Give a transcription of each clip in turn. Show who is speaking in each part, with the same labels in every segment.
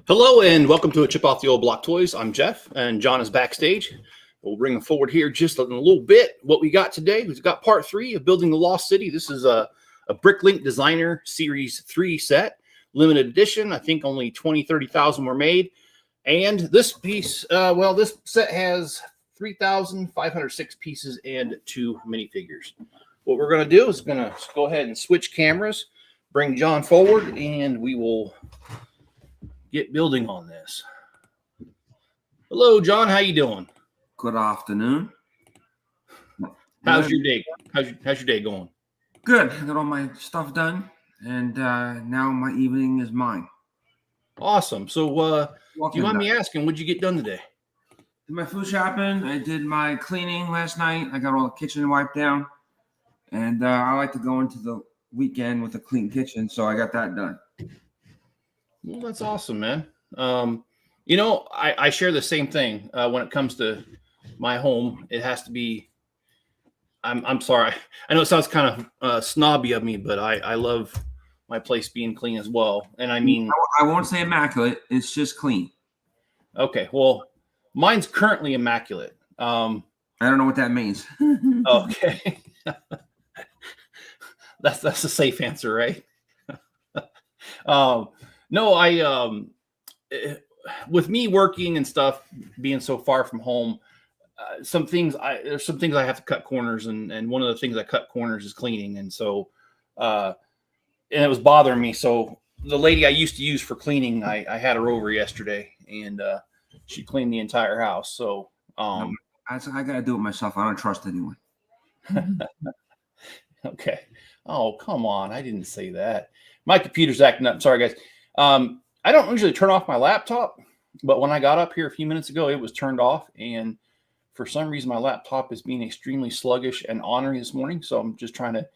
Speaker 1: Hello and welcome to a Chip Off the Old Block Toys. I'm Jeff and John is backstage. We'll bring them forward here just in a little bit. What we got today, we've got part 3 of Building the Lost City. This is a Bricklink Designer Series 3 set, limited edition. I think only 30,000 were made. And this piece, this set has 3,506 pieces and 2 minifigures. What we're going to do is going to go ahead and switch cameras, bring John forward, and we will get building on this. Hello, John. How you doing?
Speaker 2: Good afternoon.
Speaker 1: How's your day? How's your day going?
Speaker 2: Good. I got all my stuff done, and now my evening is mine.
Speaker 1: Awesome. So, do you mind me asking, what'd you get done today?
Speaker 2: Did my food shopping. I did my cleaning last night. I got all the kitchen wiped down, and I like to go into the weekend with a clean kitchen, so I got that done.
Speaker 1: Well, that's awesome, man. I share the same thing when it comes to my home. It has to be. I'm sorry. I know it sounds kind of snobby of me, but I love my place being clean as well. And I mean,
Speaker 2: I won't say immaculate. It's just clean.
Speaker 1: Okay. Well, mine's currently immaculate.
Speaker 2: I don't know what that means.
Speaker 1: Okay. That's a safe answer, right? No, with me working and stuff, being so far from home, there's some things I have to cut corners, and one of the things I cut corners is cleaning, and so, and it was bothering me. So the lady I used to use for cleaning, I had her over yesterday, and she cleaned the entire house. So
Speaker 2: I got to do it myself. I don't trust anyone.
Speaker 1: Okay. Oh, come on. I didn't say that. My computer's acting up. Sorry, guys. I don't usually turn off my laptop, but when I got up here a few minutes ago, it was turned off. And for some reason, my laptop is being extremely sluggish and ornery this morning. So I'm just trying to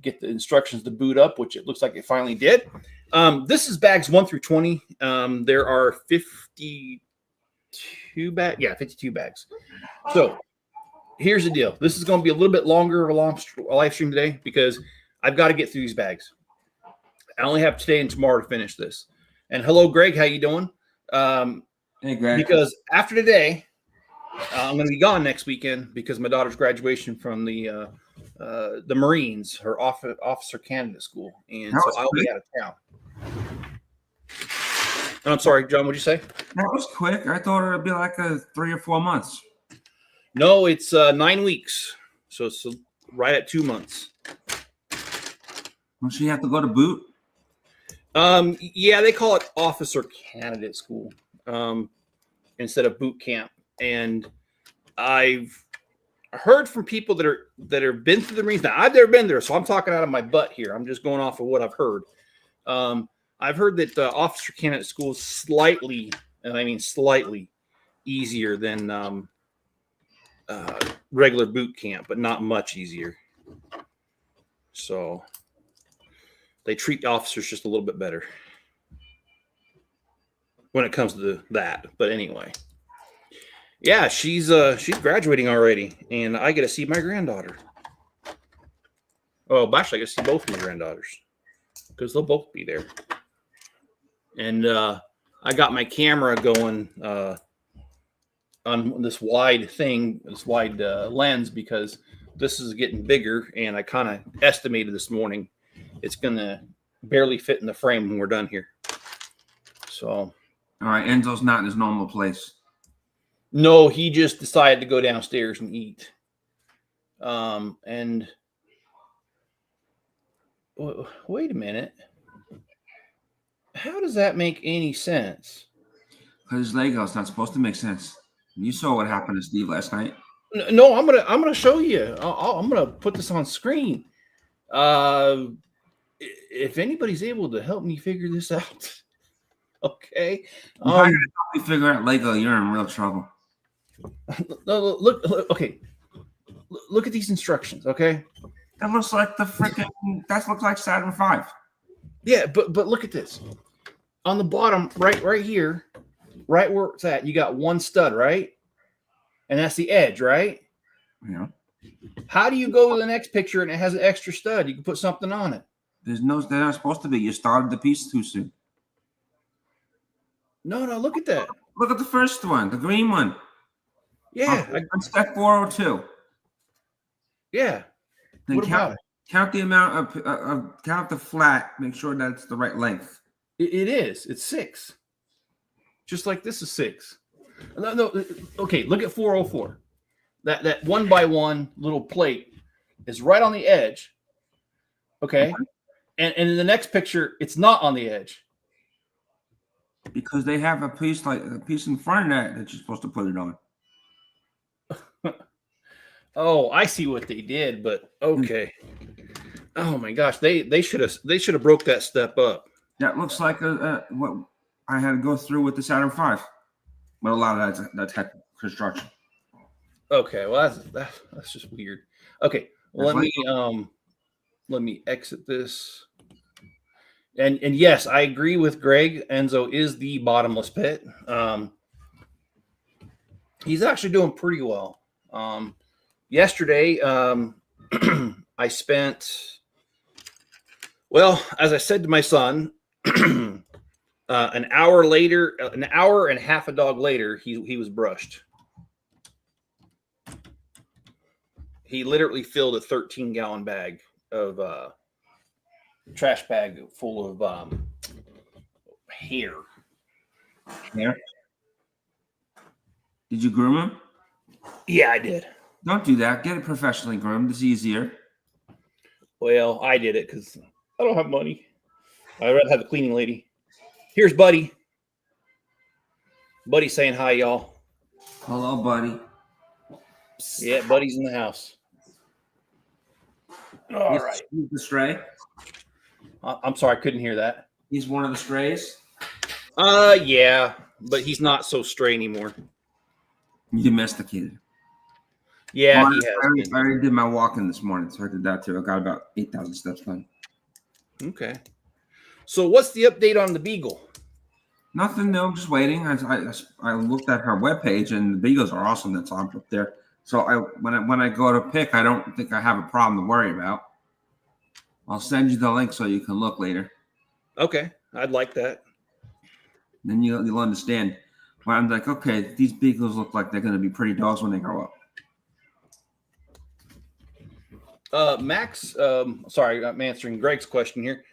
Speaker 1: get the instructions to boot up, which it looks like it finally did. This is bags 1 through 20. There are 52 bags. Yeah, 52 bags. So here's the deal. This is going to be a little bit longer of a live stream today because I've got to get through these bags. I only have today and tomorrow to finish this. And hello, Greg. How you doing?
Speaker 2: Hey, Greg.
Speaker 1: Because after today, I'm going to be gone next weekend because my daughter's graduation from the Marines, her officer candidate school, and so I'll be out of town. And I'm sorry, John. What'd you say?
Speaker 2: That was quick. I thought it'd be like 3 or 4 months.
Speaker 1: No, it's 9 weeks, so it's right at 2 months.
Speaker 2: Don't she have to go to boot?
Speaker 1: Yeah, they call it officer candidate school instead of boot camp. And I've heard from people that have been through the Marines. Now, I've never been there, so I'm talking out of my butt here. I'm just going off of what I've heard. I've heard that officer candidate school is slightly, and I mean slightly, easier than regular boot camp, but not much easier. So they treat the officers just a little bit better when it comes to that. But anyway, yeah, she's graduating already, and I get to see my granddaughter. Oh, actually, I get to see both of my granddaughters because they'll both be there. And I got my camera going on this wide thing, this wide lens, because this is getting bigger, and I kind of estimated this morning it's going to barely fit in the frame when we're done here. So.
Speaker 2: All right. Enzo's not in his normal place.
Speaker 1: No, he just decided to go downstairs and eat. And wait a minute. How does that make any sense?
Speaker 2: Because Lego's not supposed to make sense. You saw what happened to Steve last night.
Speaker 1: No, I'm gonna show you. I'm gonna put this on screen. If anybody's able to help me figure this out, okay.
Speaker 2: If I can help you figure out Lego, you're in real trouble.
Speaker 1: Look, okay. Look at these instructions, okay?
Speaker 2: That looks like that looks like Saturn V.
Speaker 1: Yeah, but look at this. On the bottom, right here, right where it's at, you got one stud, right? And that's the edge, right?
Speaker 2: Yeah.
Speaker 1: How do you go to the next picture and it has an extra stud? You can put something on it.
Speaker 2: They're not supposed to be. You started the piece too soon.
Speaker 1: No, no, look at that.
Speaker 2: Look at the first one, the green one.
Speaker 1: Yeah,
Speaker 2: On step 402.
Speaker 1: yeah.
Speaker 2: Then
Speaker 1: What about it?
Speaker 2: count the amount count the flat. Make sure that's the right length.
Speaker 1: It is. It's 6. Just like this is 6. No, no. Okay, look at 404. That 1 by 1 little plate is right on the edge. Okay, and in the next picture, it's not on the edge.
Speaker 2: Because they have a piece in front of that you're supposed to put it on.
Speaker 1: Oh, I see what they did, but okay. Oh my gosh, they should have broke that step up.
Speaker 2: That looks like what I had to go through with the Saturn V. But a lot of that's construction.
Speaker 1: Okay, well that's just weird. Okay, well, let me exit this. And yes, I agree with Greg. Enzo is the bottomless pit. He's actually doing pretty well. Yesterday, I spent, well, as I said to my son, an hour and half a dog later, he was brushed. He literally filled a 13-gallon bag of trash bag full of hair.
Speaker 2: Hair? Did you groom him?
Speaker 1: Yeah, I did.
Speaker 2: Don't do that. Get it professionally groomed. It's easier.
Speaker 1: Well, I did it because I don't have money. I'd rather have a cleaning lady. Here's Buddy. Buddy saying hi, y'all.
Speaker 2: Hello, buddy.
Speaker 1: Yeah, Buddy's in the house. All right.
Speaker 2: He's the stray.
Speaker 1: I'm sorry, I couldn't hear that.
Speaker 2: He's one of the strays.
Speaker 1: Yeah, but he's not so stray anymore.
Speaker 2: You domesticated.
Speaker 1: Yeah,
Speaker 2: well,
Speaker 1: he has.
Speaker 2: I already did my walking this morning, so I did that too. I got about 8,000 steps done.
Speaker 1: Okay. So what's the update on the Beagle?
Speaker 2: Nothing new. Just waiting. I looked at her webpage, and the Beagles are awesome. That's up there. So when I go to pick, I don't think I have a problem to worry about. I'll send you the link so you can look later.
Speaker 1: Okay, I'd like that.
Speaker 2: Then you'll understand. When I'm like, okay, these Beagles look like they're going to be pretty dogs when they grow up.
Speaker 1: Max, sorry, I'm answering Greg's question here.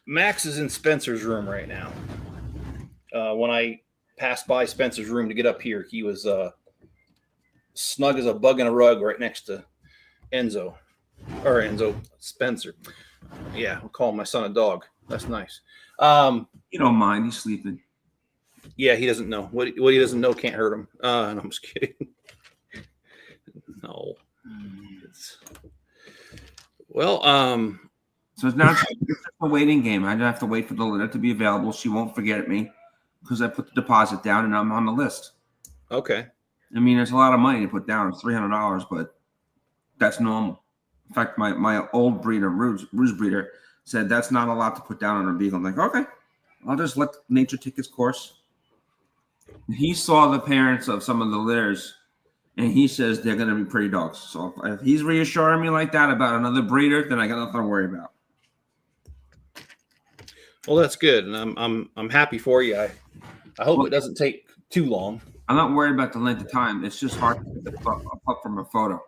Speaker 1: Max is in Spencer's room right now. When I passed by Spencer's room to get up here, he was snug as a bug in a rug right next to Spencer. Yeah, I'll call my son a dog. That's nice.
Speaker 2: You don't mind. He's sleeping.
Speaker 1: Yeah, he doesn't know. What he doesn't know can't hurt him. No, I'm just kidding. No.
Speaker 2: So it's now it's a waiting game. I have to wait for the letter to be available. She won't forget me because I put the deposit down and I'm on the list.
Speaker 1: Okay.
Speaker 2: I mean, there's a lot of money to put down. It's $300, but that's normal. In fact, my old breeder, Ruse breeder, said that's not a lot to put down on a Beagle. I'm like, okay, I'll just let nature take its course. He saw the parents of some of the litters, and he says they're going to be pretty dogs. So if he's reassuring me like that about another breeder, then I got nothing to worry about.
Speaker 1: Well, that's good, and I'm happy for you. I hope it doesn't take too long.
Speaker 2: I'm not worried about the length of time. It's just hard to pick up from a photo.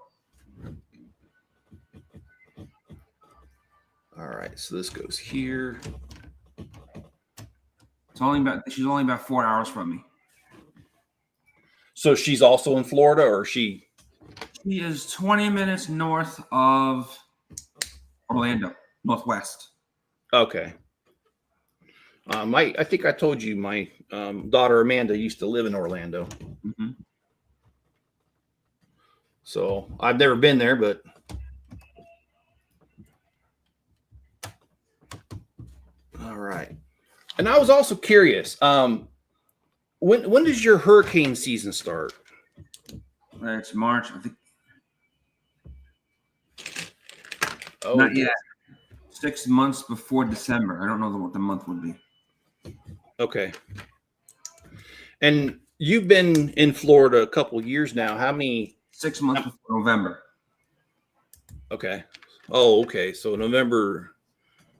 Speaker 1: All right, so this goes here.
Speaker 2: She's only about 4 hours from me.
Speaker 1: So she's also in Florida, or she?
Speaker 2: She is 20 minutes north of Orlando, northwest.
Speaker 1: Okay. I think I told you my daughter Amanda used to live in Orlando.
Speaker 2: Mm-hmm.
Speaker 1: So I've never been there, but all right. And I was also curious. When does your hurricane season start?
Speaker 2: It's March, I think.
Speaker 1: Oh,
Speaker 2: not yet. 6 months before December. I don't know what the month would be.
Speaker 1: Okay. And you've been in Florida a couple years now. How many?
Speaker 2: 6 months before November.
Speaker 1: Okay. Oh, okay. So November,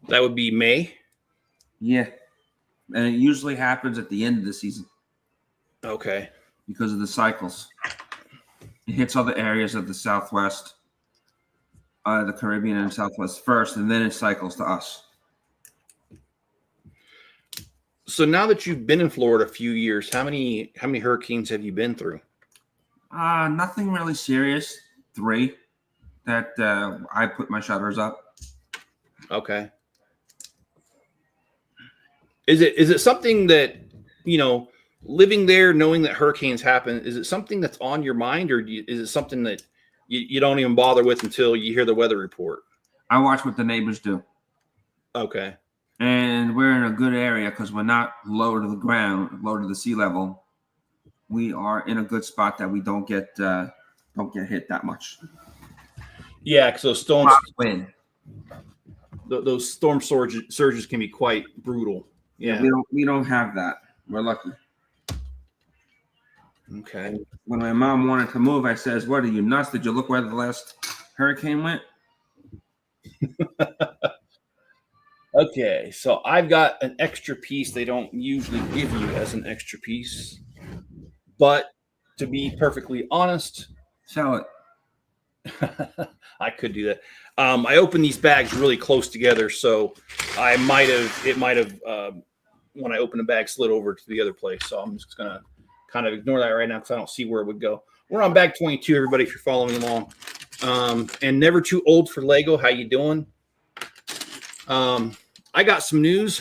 Speaker 1: that would be May?
Speaker 2: Yeah. And it usually happens at the end of the season
Speaker 1: Okay.
Speaker 2: because of the cycles. It hits other areas of the Southwest, the Caribbean and Southwest first, and then it cycles to us.
Speaker 1: So now that you've been in Florida a few years, how many hurricanes have you been through?
Speaker 2: Nothing really serious. 3 that I put my shutters up.
Speaker 1: Okay. Is it something that, living there, knowing that hurricanes happen, is it something that's on your mind, or is it something that you don't even bother with until you hear the weather report?
Speaker 2: I watch what the neighbors do.
Speaker 1: Okay.
Speaker 2: And we're in a good area because we're not low to the ground, low to the sea level. We are in a good spot that we don't get hit that much.
Speaker 1: Yeah, because those storms,
Speaker 2: wind.
Speaker 1: Those storm surges can be quite brutal. Yeah.
Speaker 2: We don't have that. We're lucky.
Speaker 1: Okay.
Speaker 2: When my mom wanted to move, I says, "What are you nuts? Did you look where the last hurricane went?"
Speaker 1: Okay, so I've got an extra piece they don't usually give you as an extra piece, but to be perfectly honest,
Speaker 2: Sell it.
Speaker 1: I could do that. I opened these bags really close together, so it might have when I opened the bag slid over to the other place. So I'm just gonna kind of ignore that right now because I don't see where it would go. We're on bag 22, everybody, if you're following along. And never too old for Lego. How you doing? I got some news.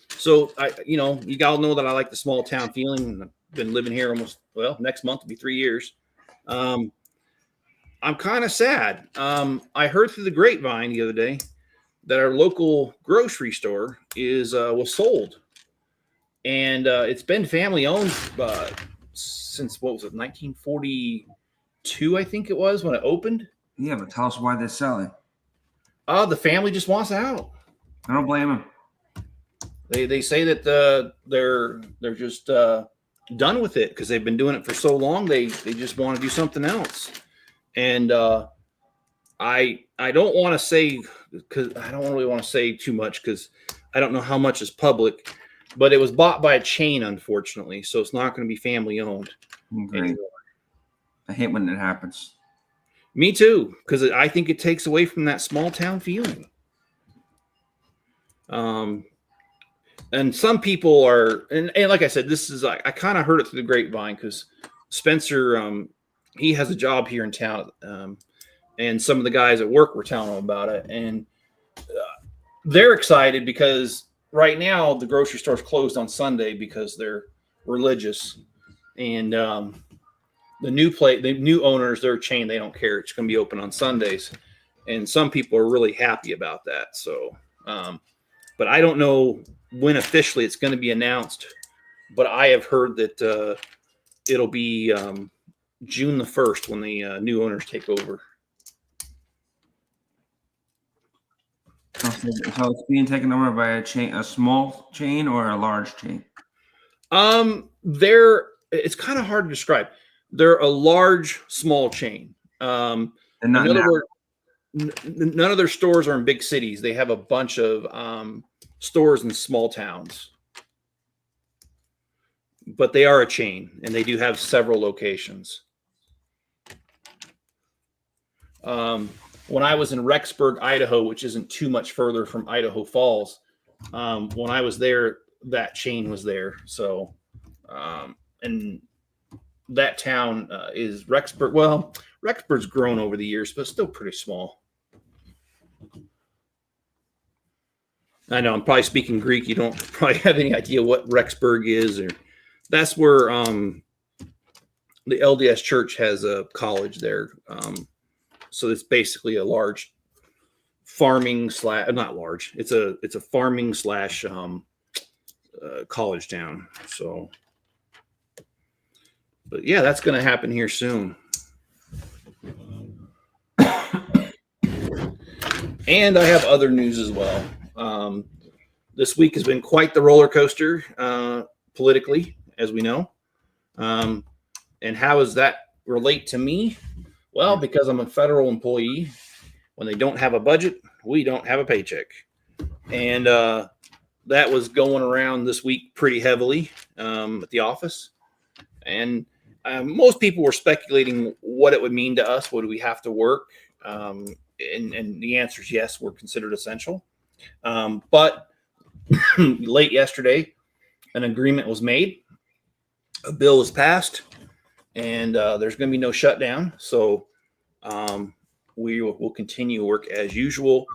Speaker 1: So you all know that I like the small town feeling. I've been living here next month will be 3 years. I'm kind of sad. I heard through the grapevine the other day that our local grocery store was sold, and it's been family owned since 1942, I think it was when it opened.
Speaker 2: Yeah, but tell us why they're selling.
Speaker 1: The family just wants out.
Speaker 2: I don't blame them.
Speaker 1: They say that they're just done with it because they've been doing it for so long. They just want to do something else. And I don't want to say, because I don't really want to say too much because I don't know how much is public, but it was bought by a chain, unfortunately, so it's not going to be family owned anymore.
Speaker 2: I hate when it happens.
Speaker 1: Me too, because I think it takes away from that small town feeling. And some people are, and like I said, this is I kind of heard it through the grapevine because Spencer, he has a job here in town, and some of the guys at work were telling him about it, and they're excited because right now the grocery store's closed on Sunday because they're religious, and the new owners, their chain, they don't care. It's going to be open on Sundays, and some people are really happy about that. So, but I don't know when officially it's going to be announced, but I have heard that it'll be June the 1st when the new owners take over.
Speaker 2: So it's being taken over by a small chain or a large chain?
Speaker 1: It's kind of hard to describe. They're a large, small chain. In other words, none of their stores are in big cities. They have a bunch of stores in small towns. But they are a chain, and they do have several locations. When I was in Rexburg, Idaho, which isn't too much further from Idaho Falls, when I was there, that chain was there. So, and that town is Rexburg. Well, Rexburg's grown over the years, but still pretty small. I know I'm probably speaking Greek. You don't probably have any idea what Rexburg is, or that's where the LDS Church has a college there. So it's basically a large farming not large. It's a farming / college town. So, but yeah, that's going to happen here soon. And I have other news as well. This week has been quite the roller coaster politically, as we know. And how does that relate to me? Well, because I'm a federal employee, when they don't have a budget, we don't have a paycheck. And that was going around this week pretty heavily at the office. And most people were speculating what it would mean to us. Would we have to work? And the answer is yes, we're considered essential. But late yesterday, an agreement was made. A bill was passed, and there's going to be no shutdown. So we will continue to work as usual.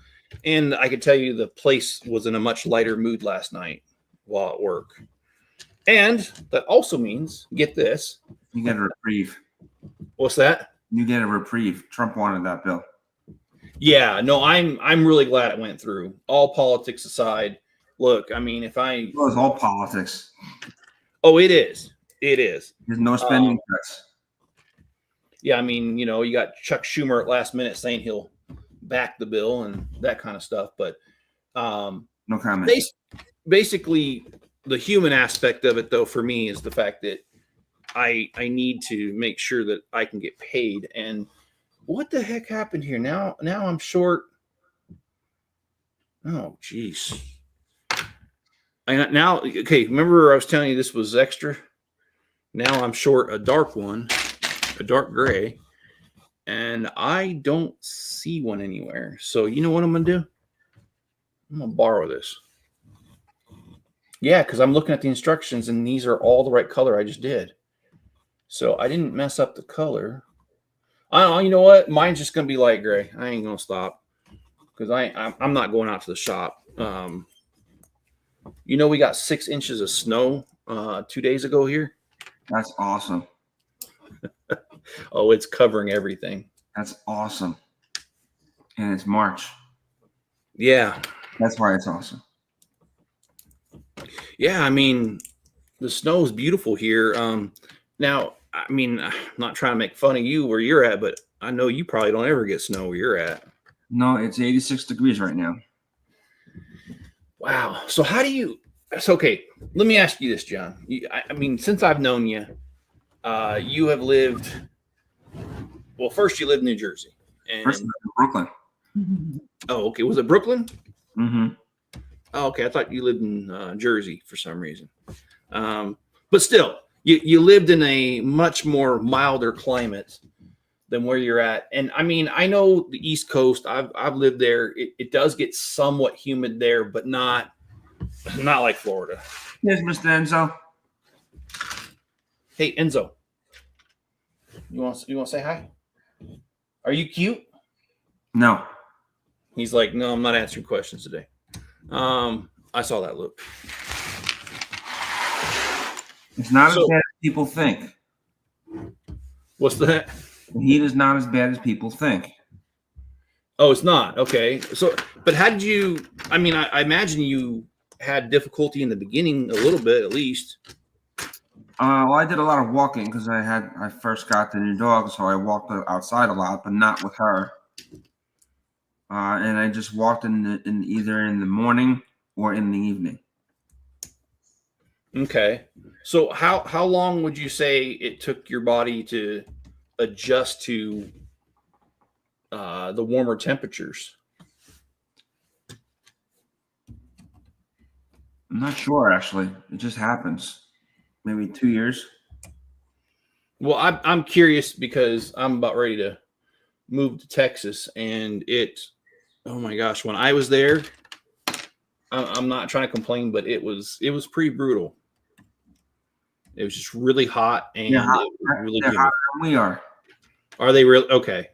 Speaker 1: And I can tell you the place was in a much lighter mood last night while at work. And that also means, get this.
Speaker 2: You get a reprieve.
Speaker 1: What's that?
Speaker 2: You get a reprieve. Trump wanted that bill.
Speaker 1: Yeah, no, I'm really glad it went through. All politics aside, look, I mean, if I...
Speaker 2: It was all politics.
Speaker 1: Oh, it is. It is.
Speaker 2: There's no spending cuts.
Speaker 1: Yeah, I mean, you know, you got Chuck Schumer at last minute saying he'll back the bill and that kind of stuff. But
Speaker 2: no comment.
Speaker 1: Basically, the human aspect of it, though, for me is the fact that I need to make sure that I can get paid. And what the heck happened here? Now I'm short. Oh, geez. Okay, remember I was telling you this was extra? Now I'm short a dark one, a dark gray, and I don't see one anywhere. So you know what I'm going to do? I'm going to borrow this. Yeah, because I'm looking at the instructions, and these are all the right color I just did. So I didn't mess up the color. I don't know. You know what? Mine's just going to be light gray. I ain't going to stop because I'm not going out to the shop. You know, we got 6 inches of snow 2 days ago here.
Speaker 2: That's awesome.
Speaker 1: Oh, it's covering everything.
Speaker 2: That's awesome. And it's March.
Speaker 1: Yeah.
Speaker 2: That's why it's awesome.
Speaker 1: Yeah, I mean, the snow is beautiful here. Now, I mean, I'm not trying to make fun of you where you're at, but I know you probably don't ever get snow where you're at.
Speaker 2: No, it's 86 degrees right now.
Speaker 1: Wow. So how do you... So, okay, let me ask you this, John. I mean, since I've known you, you have lived... Well, first you lived in New Jersey. And,
Speaker 2: first, in Brooklyn.
Speaker 1: Oh, okay. Was it Brooklyn?
Speaker 2: Mm-hmm.
Speaker 1: Oh, okay. I thought you lived in Jersey for some reason. But still, you lived in a much more milder climate than where you're at. And I mean, I know the East Coast, I've lived there. It does get somewhat humid there, but not like Florida.
Speaker 2: Yes, Mr. Enzo.
Speaker 1: Hey, Enzo. You want to say hi? Are you cute?
Speaker 2: No.
Speaker 1: He's like, no, I'm not answering questions today. I saw that look.
Speaker 2: It's not as bad as people think.
Speaker 1: What's that?
Speaker 2: The heat is not as bad as people think.
Speaker 1: Oh, it's not. Okay. So, but how did you, I mean, I imagine you had difficulty in the beginning a little bit, at least.
Speaker 2: Well, I did a lot of walking because I first got the new dog, so I walked outside a lot, but not with her. And I just walked in either in the morning or in the evening.
Speaker 1: Okay. So how long would you say it took your body to adjust to the warmer temperatures?
Speaker 2: I'm not sure, actually. It just happens. Maybe 2 years.
Speaker 1: Well, I'm curious because I'm about ready to move to Texas, and oh my gosh, when I was there, I'm not trying to complain, but it was pretty brutal. It was just really hot, and
Speaker 2: they're
Speaker 1: it was really
Speaker 2: hotter than we are.
Speaker 1: Are they real? Okay.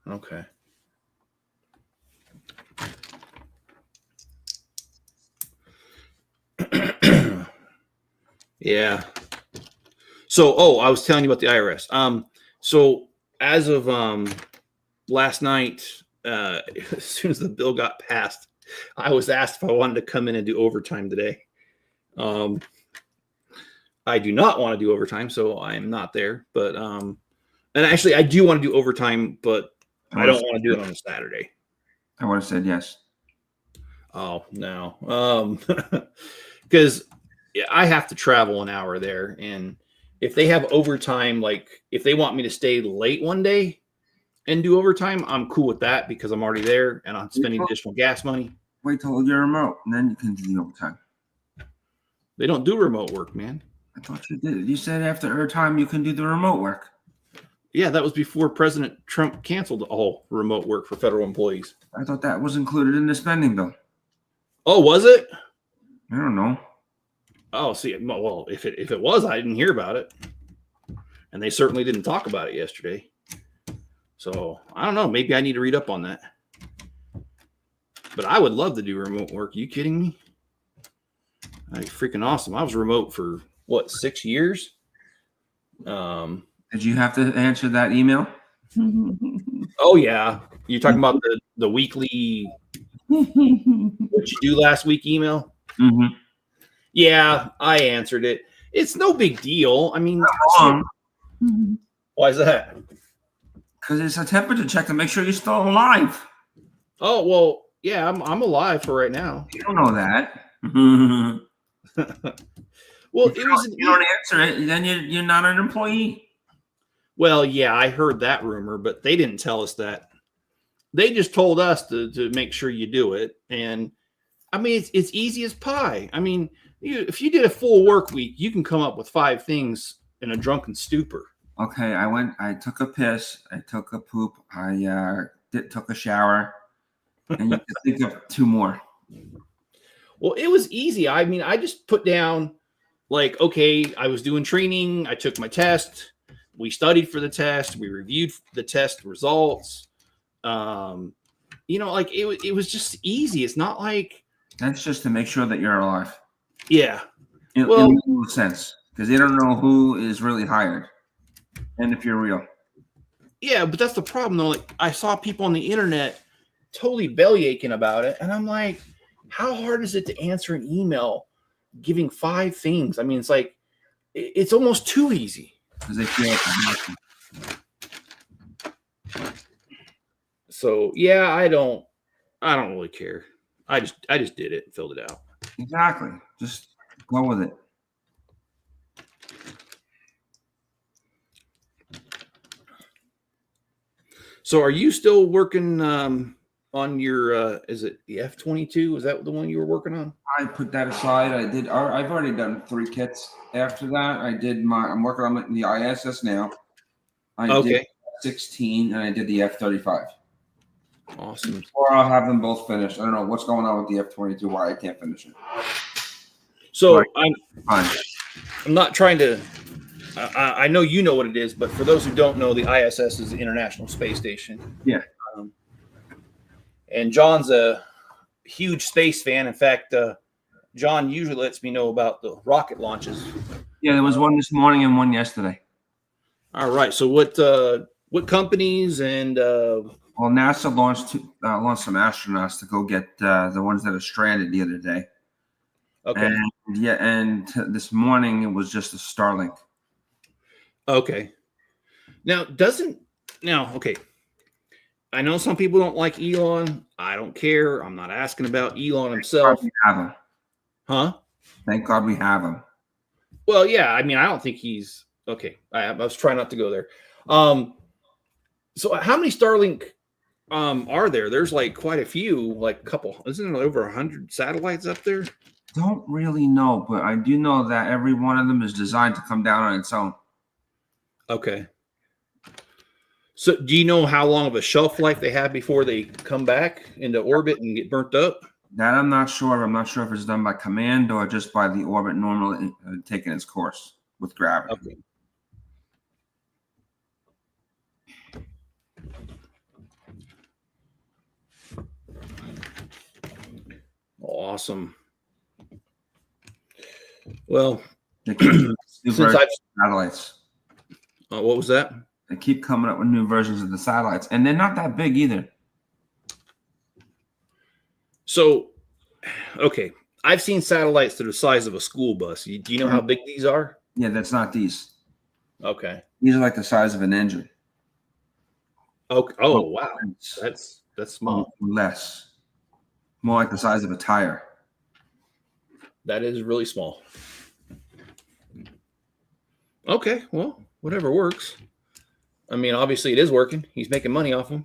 Speaker 1: Okay. Yeah. So, I was telling you about the IRS. So as of last night, as soon as the bill got passed, I was asked if I wanted to come in and do overtime today. I do not want to do overtime, so I am not there. But and actually, I do want to do overtime, but I don't want to do it on a Saturday.
Speaker 2: I would have said yes.
Speaker 1: Oh no, because I have to travel an hour there, and if they have overtime, like if they want me to stay late one day and do overtime, I'm cool with that because I'm already there and I'm spending additional gas money.
Speaker 2: Wait till you're remote, and then you can do the overtime.
Speaker 1: They don't do remote work, man.
Speaker 2: I thought you did. You said after overtime you can do the remote work.
Speaker 1: Yeah, that was before President Trump canceled all remote work for federal employees.
Speaker 2: I thought that was included in the spending bill.
Speaker 1: Oh, was it?
Speaker 2: I don't know.
Speaker 1: Oh, see, well, if it was, I didn't hear about it, and they certainly didn't talk about it yesterday. So I don't know. Maybe I need to read up on that. But I would love to do remote work. Are you kidding me? That'd be freaking awesome. I was remote for what, 6 years?
Speaker 2: Did you have to answer that email?
Speaker 1: Oh yeah, you're talking about the weekly what you do last week email?
Speaker 2: Mm-hmm.
Speaker 1: Yeah, I answered it. It's no big deal. I mean, why is that?
Speaker 2: Because it's a temperature check to make sure you're still alive.
Speaker 1: Oh well, yeah, I'm alive for right now.
Speaker 2: You don't know that.
Speaker 1: Well,
Speaker 2: if you don't answer it, then you're not an employee.
Speaker 1: Well, yeah, I heard that rumor, but they didn't tell us that. They just told us to make sure you do it. And I mean, it's easy as pie. I mean, if you did a full work week, you can come up with 5 things in a drunken stupor.
Speaker 2: Okay, I took a piss, I took a poop, I took a shower, and you can think of 2 more.
Speaker 1: Well, it was easy. I mean, I just put down like, okay, I was doing training, I took my test, we studied for the test, we reviewed the test results. Like it was just easy. It's not like
Speaker 2: that's just to make sure that you're alive.
Speaker 1: Yeah.
Speaker 2: It makes no sense because they don't know who is really hired and if you're real.
Speaker 1: Yeah, but that's the problem though. Like I saw people on the internet totally belly aching about it, and I'm like, how hard is it to answer an email giving 5 things? I mean, it's like it's almost too easy.
Speaker 2: Because they feel like
Speaker 1: so yeah, I don't really care. I just did it and filled it out.
Speaker 2: Exactly. Just go with it.
Speaker 1: So are you still working on your is it the F-22? Is that the one you were working on?
Speaker 2: I put that aside. I've already done 3 kits. After that, I'm working on the ISS now. I did 16 and I did the F-35.
Speaker 1: Awesome.
Speaker 2: Or I'll have them both finished. I don't know what's going on with the F-22, why I can't finish it.
Speaker 1: So I'm not trying to I know you know what it is, but for those who don't know, the ISS is the International Space Station.
Speaker 2: Yeah.
Speaker 1: And John's a huge space fan. In fact, John usually lets me know about the rocket launches.
Speaker 2: Yeah, there was one this morning and one yesterday.
Speaker 1: All right. So what companies and
Speaker 2: well, NASA launched some astronauts to go get the ones that are stranded the other day.
Speaker 1: Okay.
Speaker 2: And this morning it was just a Starlink.
Speaker 1: Okay. Okay. I know some people don't like Elon. I don't care. I'm not asking about Elon himself.
Speaker 2: Thank God we have him.
Speaker 1: Huh?
Speaker 2: Thank God we have him.
Speaker 1: Well, yeah. I mean, I don't think he's okay. I was trying not to go there. So how many Starlink are there? There's like quite a few, like a couple. Isn't it over 100 satellites up there?
Speaker 2: Don't really know, but I do know that every one of them is designed to come down on its own.
Speaker 1: Okay. So do you know how long of a shelf life they have before they come back into orbit and get burnt up?
Speaker 2: That I'm not sure. I'm not sure if it's done by command or just by the orbit normally taking its course with gravity.
Speaker 1: Okay. Awesome. Well,
Speaker 2: since satellites.
Speaker 1: What was that?
Speaker 2: They keep coming up with new versions of the satellites, and they're not that big either.
Speaker 1: So, okay, I've seen satellites that are the size of a school bus. Do you know how big these are?
Speaker 2: Yeah, that's not these.
Speaker 1: Okay.
Speaker 2: These are like the size of an engine.
Speaker 1: Okay. Oh, wow. That's small.
Speaker 2: Less. More like the size of a tire.
Speaker 1: That is really small. Okay, well, whatever works. I mean, obviously it is working. He's making money off them.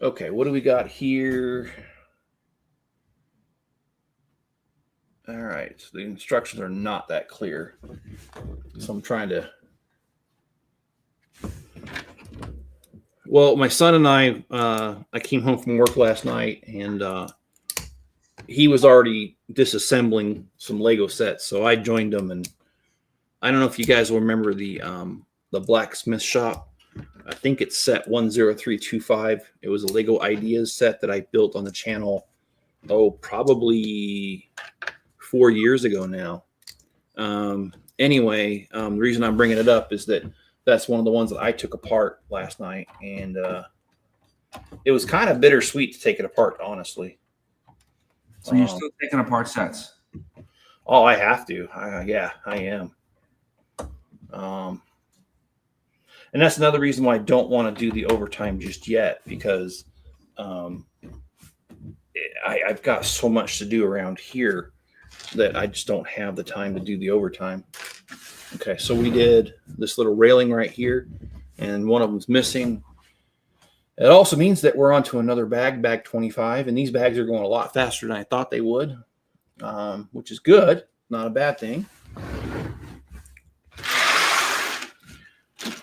Speaker 1: Okay, what do we got here? All right, so the instructions are not that clear. So I'm trying to. Well, my son and I came home from work last night, and he was already disassembling some Lego sets. So I joined him, and I don't know if you guys will remember the blacksmith shop. I think it's set 10325. It was a Lego Ideas set that I built on the channel. Oh, probably 4 years ago now. Anyway, the reason I'm bringing it up is that that's one of the ones that I took apart last night, and it was kind of bittersweet to take it apart, honestly.
Speaker 2: So you're still taking apart sets?
Speaker 1: Oh, I have to. Yeah, I am. And that's another reason why I don't want to do the overtime just yet, because I've got so much to do around here that I just don't have the time to do the overtime. Okay, so we did this little railing right here, and one of them's missing. It also means that we're on to another bag 25, and these bags are going a lot faster than I thought they would, which is good, not a bad thing.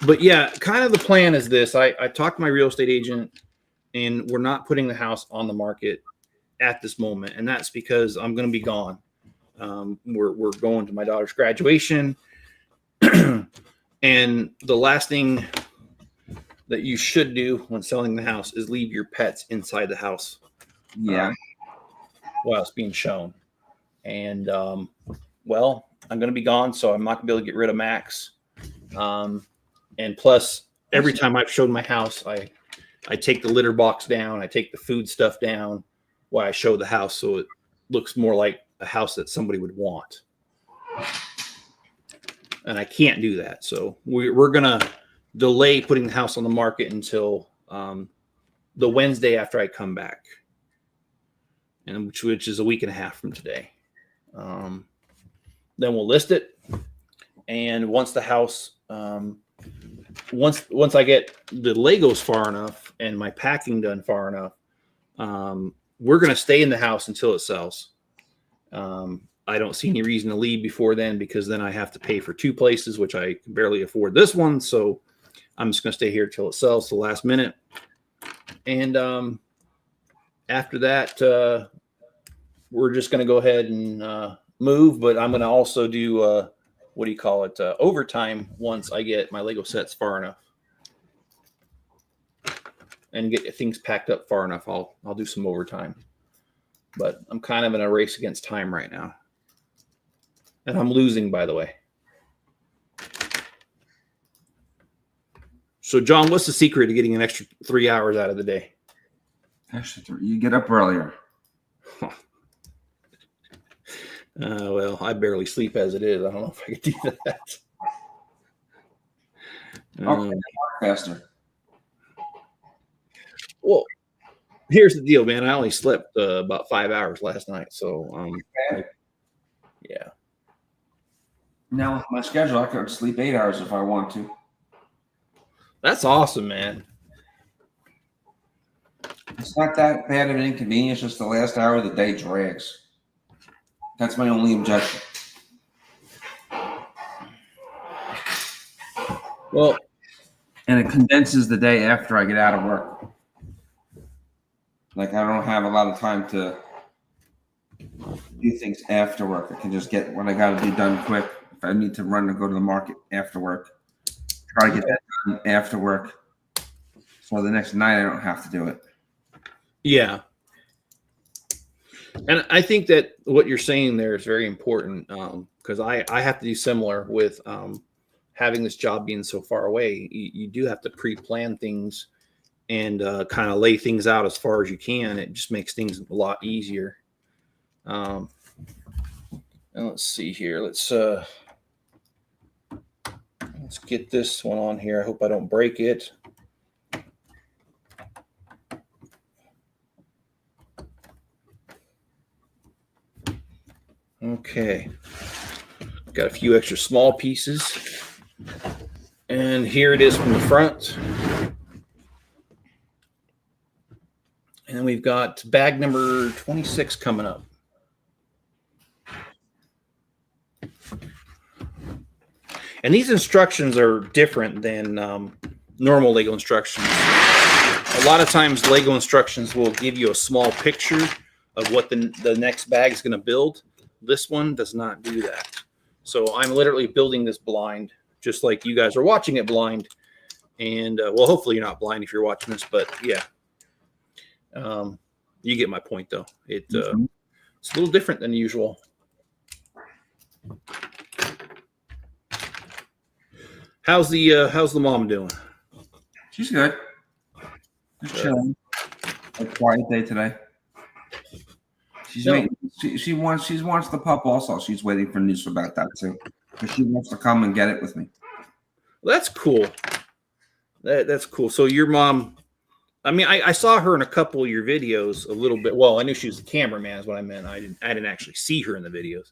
Speaker 1: But yeah, kind of the plan is this. I talked to my real estate agent, and we're not putting the house on the market at this moment, and that's because I'm going to be gone. We're going to my daughter's graduation, and the last thing that you should do when selling the house is leave your pets inside the house.
Speaker 2: Yeah.
Speaker 1: While it's being shown. And well, I'm going to be gone, so I'm not going to be able to get rid of Max. And plus, every time I've showed my house, I take the litter box down, I take the food stuff down while I show the house, so it looks more like a house that somebody would want. And I can't do that, so we're gonna delay putting the house on the market until the Wednesday after I come back, and which is a week and a half from today. Then we'll list it, and once the house once I get the Legos far enough and my packing done far enough, we're going to stay in the house until it sells. I don't see any reason to leave before then, because then I have to pay for 2 places, which I can barely afford this one. So I'm just going to stay here till it sells to the last minute. And after that, we're just going to go ahead and move, but I'm going to also do overtime once I get my Lego sets far enough and get things packed up far enough. I'll do some overtime, but I'm kind of in a race against time right now, and I'm losing, by the way. So, John, what's the secret to getting an extra 3 hours out of the day?
Speaker 2: You get up earlier.
Speaker 1: Well, I barely sleep as it is. I don't know if I could do that.
Speaker 2: Okay, faster.
Speaker 1: Well, here's the deal, man. I only slept about 5 hours last night, so yeah.
Speaker 2: Now with my schedule, I could sleep 8 hours if I want to.
Speaker 1: That's awesome, man.
Speaker 2: It's not that bad of an inconvenience. Just the last hour of the day drags. That's my only objection.
Speaker 1: Well,
Speaker 2: and it condenses the day after I get out of work. Like, I don't have a lot of time to do things after work. I can just get what I got to do done quick. If I need to run and go to the market after work, try to get that done after work. So the next night I don't have to do it.
Speaker 1: Yeah. And I think that what you're saying there is very important, because I have to do similar with having this job being so far away. You do have to pre-plan things and kind of lay things out as far as you can. It just makes things a lot easier. And let's see here. Let's get this one on here. I hope I don't break it. Okay, got a few extra small pieces, and here it is from the front. And then we've got bag number 26 coming up. And these instructions are different than normal Lego instructions. A lot of times Lego instructions will give you a small picture of what the next bag is going to build. This one does not do that. So I'm literally building this blind, just like you guys are watching it blind. And well, hopefully you're not blind if you're watching this, but yeah. You get my point though. It's a little different than usual. How's the mom doing?
Speaker 2: She's good. Just chilling. A quiet day today. She wants the pup also. She's waiting for news about that too. Because she wants to come and get it with me.
Speaker 1: Well, that's cool. That's cool. So your mom, I mean, I saw her in a couple of your videos a little bit. Well, I knew she was the cameraman is what I meant. I didn't actually see her in the videos.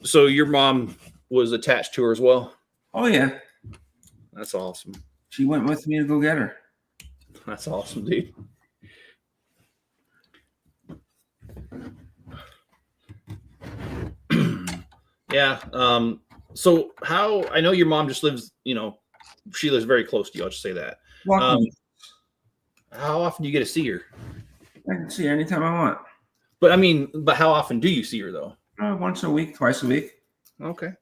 Speaker 1: So your mom was attached to her as well?
Speaker 2: Oh yeah.
Speaker 1: That's awesome.
Speaker 2: She went with me to go get her.
Speaker 1: That's awesome, dude. Yeah. So how, I know your mom just lives, she lives very close to you. I'll just say that. How often do you get to see her?
Speaker 2: I can see her anytime I want.
Speaker 1: But how often do you see her though?
Speaker 2: Once a week, twice a week.
Speaker 1: Okay.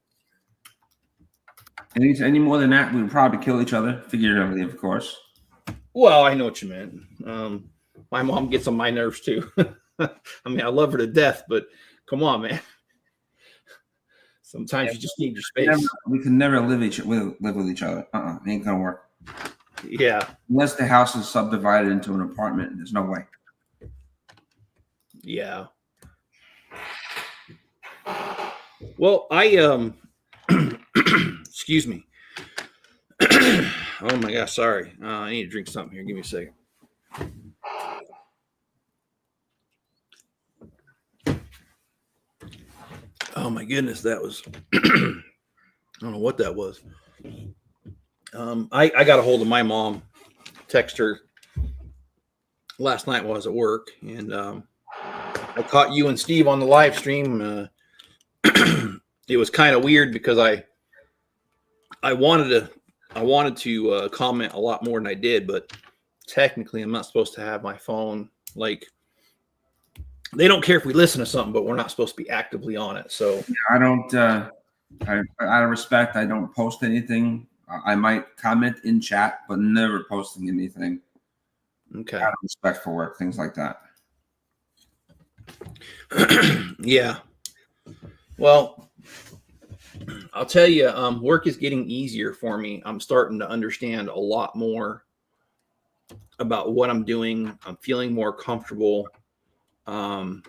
Speaker 2: Any more than that, we would probably kill each other, figuratively, of course.
Speaker 1: Well, I know what you meant. My mom gets on my nerves too. I mean, I love her to death, but come on, man. Sometimes you just need your space.
Speaker 2: We can never live with each other. It ain't gonna work.
Speaker 1: Yeah.
Speaker 2: Unless the house is subdivided into an apartment, there's no way.
Speaker 1: Yeah. Well, I excuse me. Oh my gosh, sorry. I need to drink something here. Give me a second. Oh my goodness, that was I don't know what that was. I got a hold of my mom, text her last night while I was at work, and I caught you and Steve on the live stream. It was kind of weird because I wanted to comment a lot more than I did, but technically I'm not supposed to have my phone. Like, they don't care if we listen to something, but we're not supposed to be actively on it. So
Speaker 2: I don't. Out of respect, I don't post anything. I might comment in chat, but never posting anything.
Speaker 1: Okay.
Speaker 2: Out of respect for work, things like that.
Speaker 1: Yeah. Well, I'll tell you, work is getting easier for me. I'm starting to understand a lot more about what I'm doing. I'm feeling more comfortable. There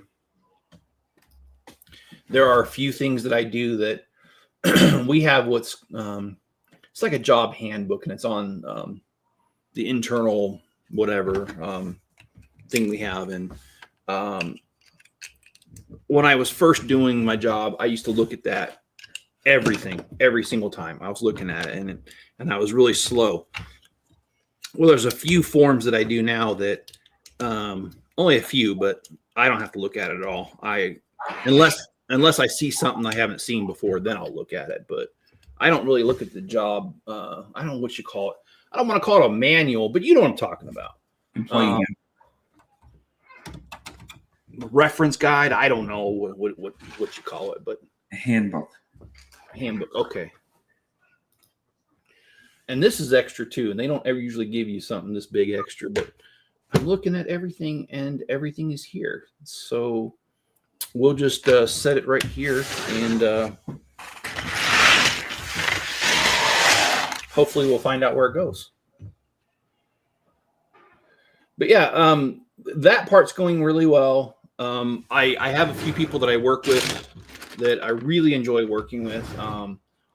Speaker 1: are a few things that I do that we have what's it's like a job handbook, and it's on the internal whatever thing we have. And when I was first doing my job, I used to look at that every single time I was looking at it, and I was really slow. Well, there's a few forms that I do now that only a few, but I don't have to look at it at all. Unless I see something I haven't seen before, then I'll look at it. But I don't really look at the job. I don't know what you call it. I don't want to call it a manual, but you know what I'm talking about. Reference guide. I don't know what you call it, but
Speaker 2: a handbook.
Speaker 1: Handbook. Okay. And this is extra too, and they don't ever usually give you something this big extra, but I'm looking at everything and everything is here. So we'll just set it right here, and hopefully we'll find out where it goes. But yeah, that part's going really well. I have a few people that I work with that I really enjoy working with.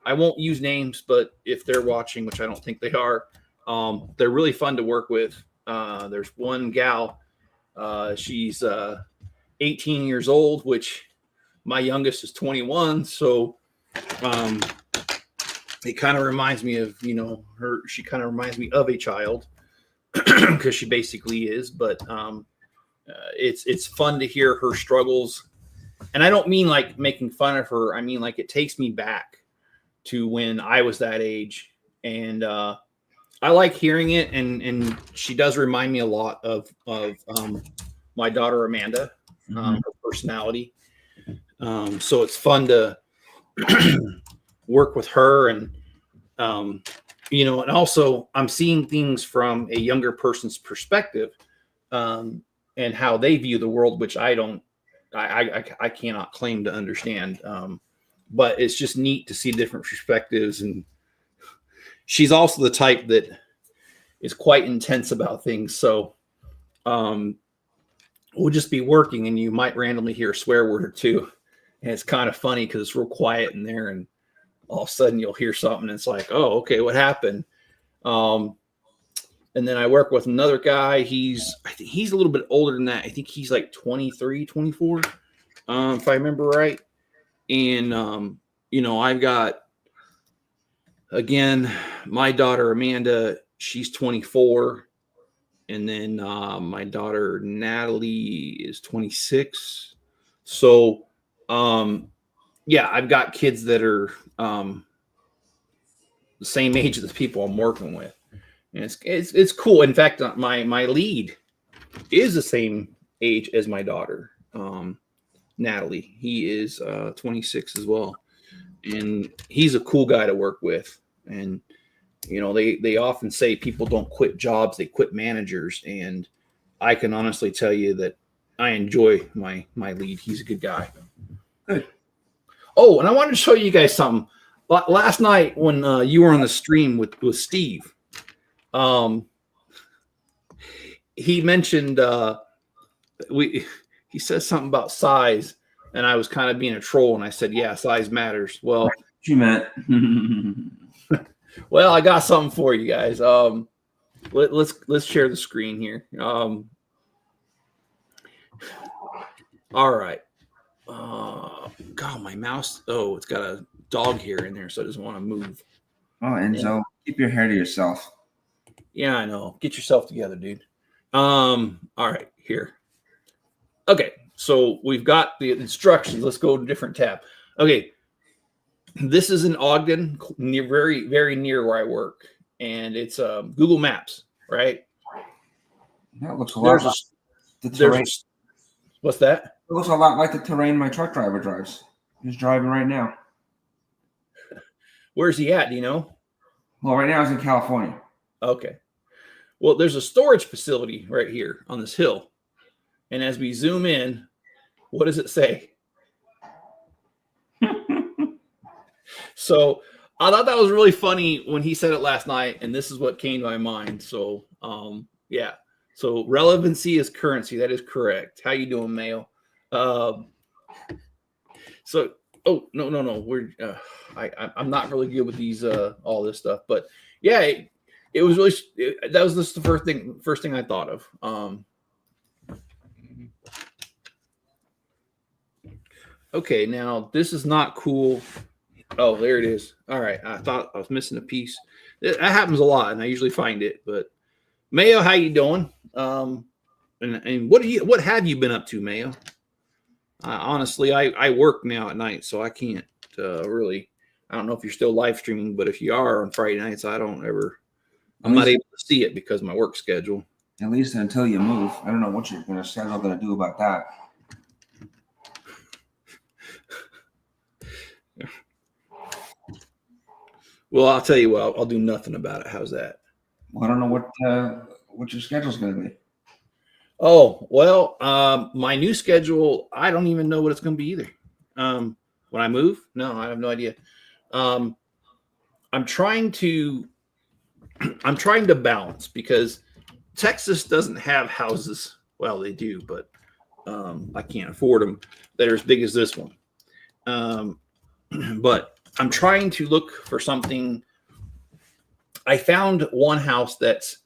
Speaker 1: I won't use names, but if they're watching, which I don't think they are, they're really fun to work with. There's one gal, she's 18 years old, which my youngest is 21. So it kind of reminds me of, her, she kind of reminds me of a child. because she basically is. But it's fun to hear her struggles, and I don't mean like making fun of her. I mean like it takes me back to when I was that age, and I like hearing it. And she does remind me a lot of my daughter Amanda, her personality. So it's fun to work with her, and you know, and also I'm seeing things from a younger person's perspective, and how they view the world, which I cannot claim to understand. But it's just neat to see different perspectives. And she's also the type that is quite intense about things. So we'll just be working and you might randomly hear a swear word or two. And it's kind of funny because it's real quiet in there. And all of a sudden you'll hear something. And it's like, oh, okay, what happened? And then I work with another guy. I think he's a little bit older than that. I think he's like 23, 24, if I remember right. And, you know, I've got, again, my daughter, Amanda, she's 24. And then my daughter, Natalie, is 26. So, yeah, I've got kids that are the same age as the people I'm working with. And it's cool. In fact, my lead is the same age as my daughter, Natalie. He is 26 as well, and he's a cool guy to work with. And you know, they often say people don't quit jobs; they quit managers. And I can honestly tell you that I enjoy my lead. He's a good guy.
Speaker 2: Good.
Speaker 1: Oh, and I wanted to show you guys something. Last night when you were on the stream with Steve. He mentioned he says something about size, and I was kind of being a troll, and I said, yeah, size matters. Well,
Speaker 2: you meant.
Speaker 1: Well, I got something for you guys. Let's share the screen here. All right. God, my mouse. Oh, it's got a dog hair in there, so it doesn't want to move.
Speaker 2: Oh, Enzo, keep your hair to yourself.
Speaker 1: Yeah, I know. Get yourself together, dude. All right, here. Okay, so we've got the instructions. Let's go to a different tab. Okay, this is in Ogden, very, very near where I work, and it's Google Maps, right?
Speaker 2: That looks a lot like the terrain.
Speaker 1: What's that?
Speaker 2: It looks a lot like the terrain my truck driver drives. He's driving right now.
Speaker 1: Where's he at? Do you know?
Speaker 2: Well, right now he's in California.
Speaker 1: Okay. Well, there's a storage facility right here on this hill. And as we zoom in, what does it say? So I thought that was really funny when he said it last night, and this is what came to my mind. So, yeah. So relevancy is currency. That is correct. How you doing, Mayo? So, oh, no. I'm not really good with these, all this stuff, but yeah, it was really, that was just the first thing I thought of. Okay, now this is not cool. Oh, there it is. All right, I thought I was missing a piece. That happens a lot, and I usually find it. But Mayo, how you doing? And what have you been up to, Mayo? Honestly, I work now at night, so I can't really. I don't know if you're still live streaming, but if you are on Friday nights, I'm not able to see it because of my work schedule.
Speaker 2: At least until you move. I don't know what you're going to do about that.
Speaker 1: Well, I'll tell you what, I'll do nothing about it. How's that?
Speaker 2: Well, I don't know what your schedule's going to be.
Speaker 1: Oh, well, my new schedule, I don't even know what it's going to be either. When I move? No, I have no idea. I'm trying to balance because Texas doesn't have houses. Well, they do, but I can't afford them that are as big as this one. But I'm trying to look for something. I found one house that's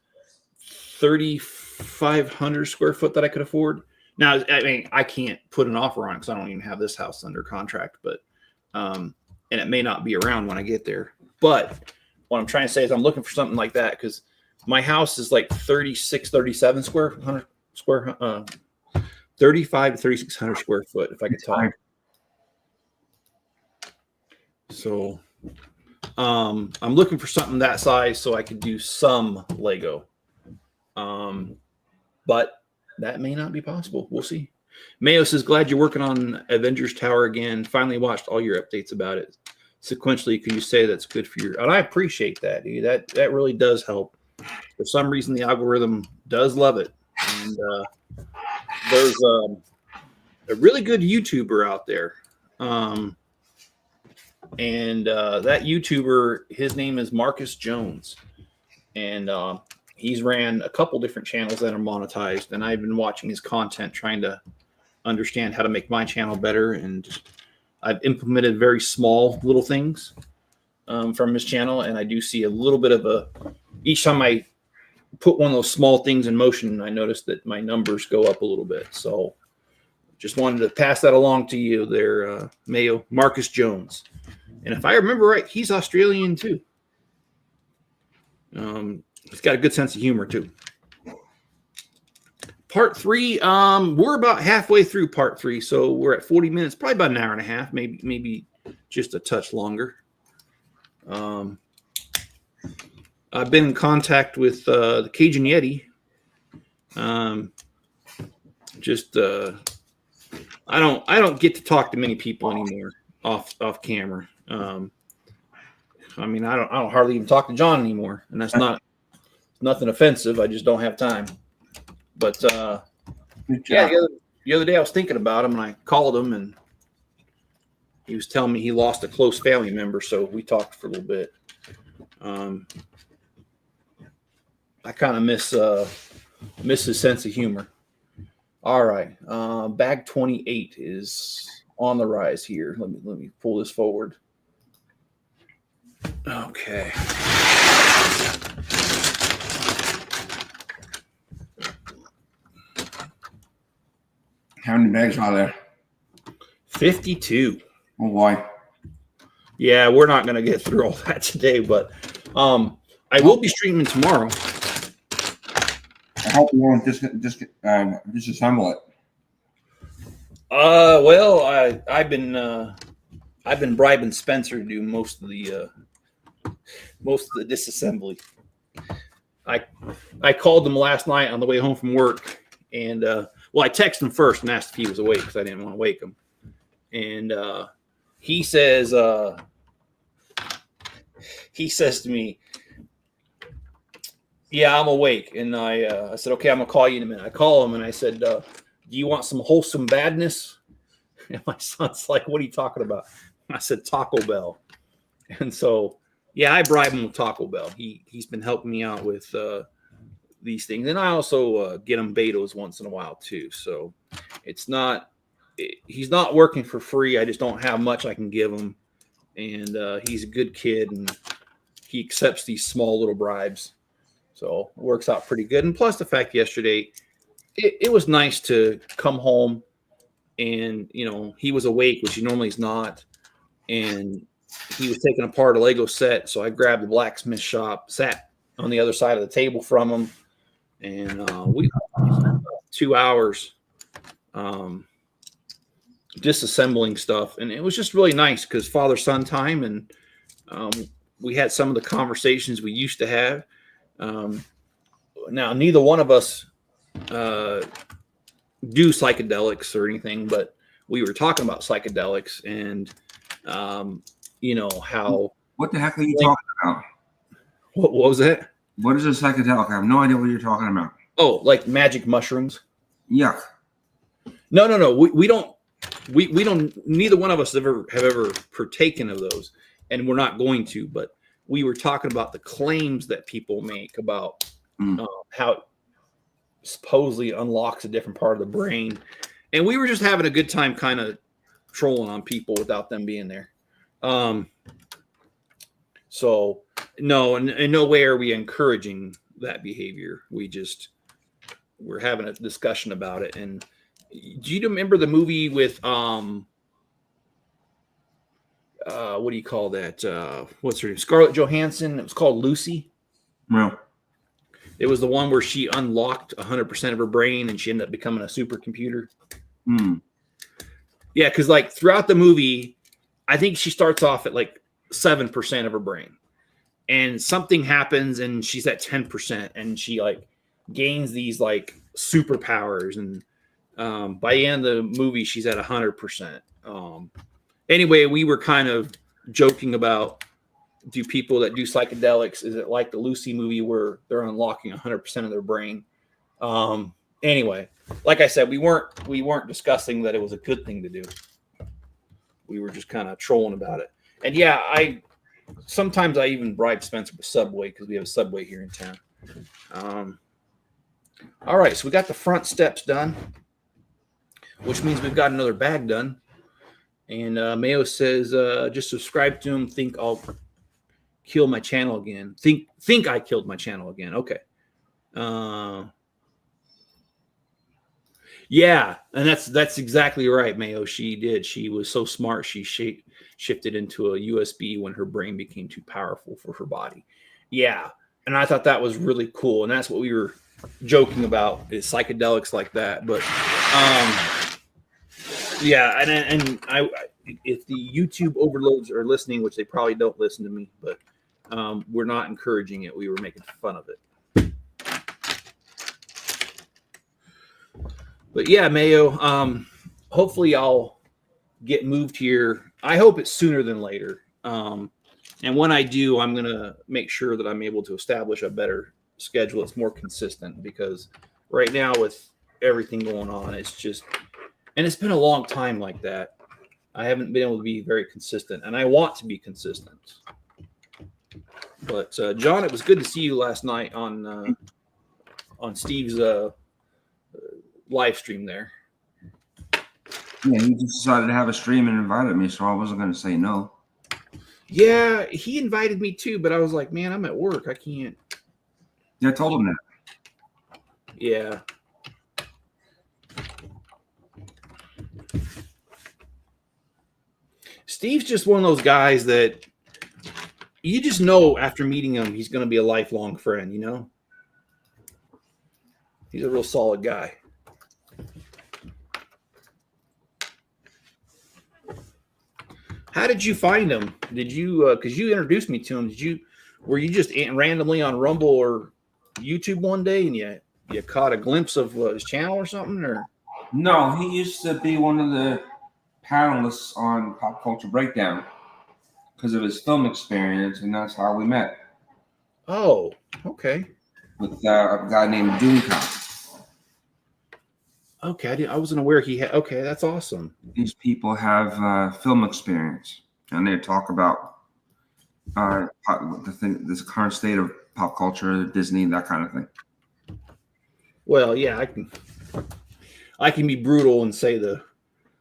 Speaker 1: 3,500 square foot that I could afford. Now, I mean, I can't put an offer on because I don't even have this house under contract, but and it may not be around when I get there. But what I'm trying to say is I'm looking for something like that because my house is like 36, 37 square, 100 square, 35 to 3,600 square foot, if I could talk. So I'm looking for something that size so I could do some Lego. But that may not be possible. We'll see. Mayo says, glad you're working on Avengers Tower again. Finally watched all your updates about it. Sequentially, can you say that's good for your... And I appreciate that, dude. That really does help. For some reason, the algorithm does love it. And there's a really good YouTuber out there. And that YouTuber, his name is Marcus Jones. And he's ran a couple different channels that are monetized. And I've been watching his content, trying to understand how to make my channel better. And I've implemented very small little things from his channel. And I do see a little bit of a... Each time I put one of those small things in motion, I noticed that my numbers go up a little bit. So just wanted to pass that along to you there, Mayo. Marcus Jones. And if I remember right, he's Australian too. He's got a good sense of humor too. Part 3, we're about halfway through part 3, so we're at 40 minutes, probably about an hour and a half, maybe just a touch longer. I've been in contact with the Cajun Yeti. I don't get to talk to many people anymore off camera. I mean, I don't hardly even talk to John anymore, and that's nothing offensive. I just don't have time. But yeah, the other day I was thinking about him, and I called him, and he was telling me he lost a close family member, so we talked for a little bit. I kind of miss his sense of humor. All right, bag 28 is on the rise here. Let me pull this forward. Okay.
Speaker 2: How many bags are there?
Speaker 1: 52.
Speaker 2: Oh, why?
Speaker 1: Yeah, we're not going to get through all that today, but I will be streaming tomorrow.
Speaker 2: I hope you won't disassemble it.
Speaker 1: Well, I've been bribing Spencer to do most of the disassembly. I called him last night on the way home from work, and well, I texted him first and asked if he was awake because I didn't want to wake him. And he says to me, "Yeah, I'm awake." And I said, "Okay, I'm gonna call you in a minute." I call him and I said, "Do you want some wholesome badness?" And my son's like, "What are you talking about?" I said, "Taco Bell." And so, yeah, I bribe him with Taco Bell. He's been helping me out with these things, and I also get him Beto's once in a while too. So he's not working for free. I just don't have much I can give him, and he's a good kid, and he accepts these small little bribes. So it works out pretty good. And plus the fact yesterday, it was nice to come home and, he was awake, which he normally is not. And he was taking apart a Lego set. So I grabbed the blacksmith shop, sat on the other side of the table from him. And we 2 hours disassembling stuff. And it was just really nice because father-son time. And we had some of the conversations we used to have. Now, neither one of us do psychedelics or anything, but we were talking about psychedelics and, how.
Speaker 2: What the heck are you talking about?
Speaker 1: What was that?
Speaker 2: What is a psychedelic? I have no idea what you're talking about.
Speaker 1: Oh, like magic mushrooms?
Speaker 2: Yuck.
Speaker 1: No. We don't. We don't. Neither one of us have ever partaken of those, and we're not going to. But we were talking about the claims that people make about how it supposedly unlocks a different part of the brain. And we were just having a good time kind of trolling on people without them being there. So no, in no way are we encouraging that behavior. We're having a discussion about it. And do you remember the movie with, what do you call that? What's her name? Scarlett Johansson. It was called Lucy.
Speaker 2: No.
Speaker 1: It was the one where she unlocked 100% of her brain and she ended up becoming a supercomputer.
Speaker 2: Hmm.
Speaker 1: Yeah, because like throughout the movie, I think she starts off at like 7% of her brain, and something happens and she's at 10%, and she like gains these like superpowers, and by the end of the movie, she's at 100%. Anyway, we were kind of joking about, do people that do psychedelics, is it like the Lucy movie where they're unlocking 100% of their brain? Anyway, like I said, we weren't discussing that it was a good thing to do. We were just kind of trolling about it. And yeah, sometimes I even bribe Spencer with Subway because we have a Subway here in town. All right, so we got the front steps done, which means we've got another bag done. And Mayo says, just subscribe to him. Think I'll kill my channel again. Think I killed my channel again. Okay. Yeah, and that's exactly right, Mayo. She did. She was so smart. She shifted into a USB when her brain became too powerful for her body. Yeah, and I thought that was really cool, and that's what we were joking about, is psychedelics like that. But yeah, and I if the YouTube overloads are listening, which they probably don't listen to me, but we're not encouraging it. We were making fun of it. But yeah, Mayo, hopefully I'll get moved here. I hope it's sooner than later. And when I do, I'm going to make sure that I'm able to establish a better schedule that's more consistent, because right now with everything going on, it's just, and it's been a long time like that. I haven't been able to be very consistent, and I want to be consistent. But John, it was good to see you last night on Steve's live stream there.
Speaker 2: Yeah, he just decided to have a stream and invited me, so I wasn't going to say no.
Speaker 1: Yeah, he invited me too, but I was like, man, I'm at work. I can't.
Speaker 2: Yeah, I told him that.
Speaker 1: Yeah. Steve's just one of those guys that you just know after meeting him, he's going to be a lifelong friend, you know? He's a real solid guy. How did you find him? Did you, because you introduced me to him, were you just randomly on Rumble or YouTube one day and you caught a glimpse of his channel or something? Or
Speaker 2: No, he used to be one of the panelists on Pop Culture Breakdown because of his film experience, and that's how we met.
Speaker 1: Oh, okay.
Speaker 2: With a guy named Doomcop.
Speaker 1: Okay, I wasn't aware he had. Okay, that's awesome.
Speaker 2: These people have film experience, and they talk about this current state of pop culture, Disney, that kind of thing.
Speaker 1: Well, yeah, I can be brutal and say the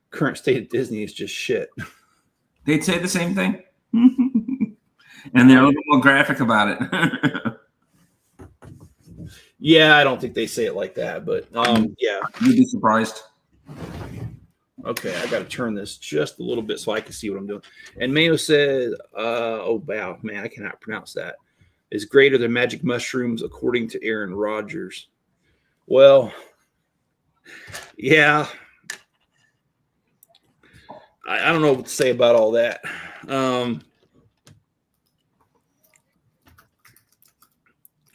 Speaker 1: current state of Disney is just shit.
Speaker 2: They'd say the same thing, and they're a little more graphic about it.
Speaker 1: Yeah, I don't think they say it like that, but yeah.
Speaker 2: You'd be surprised.
Speaker 1: Okay, I got to turn this just a little bit so I can see what I'm doing. And Mayo said, oh, wow, man, I cannot pronounce that. Is greater than magic mushrooms, according to Aaron Rodgers. Well, yeah. I don't know what to say about all that.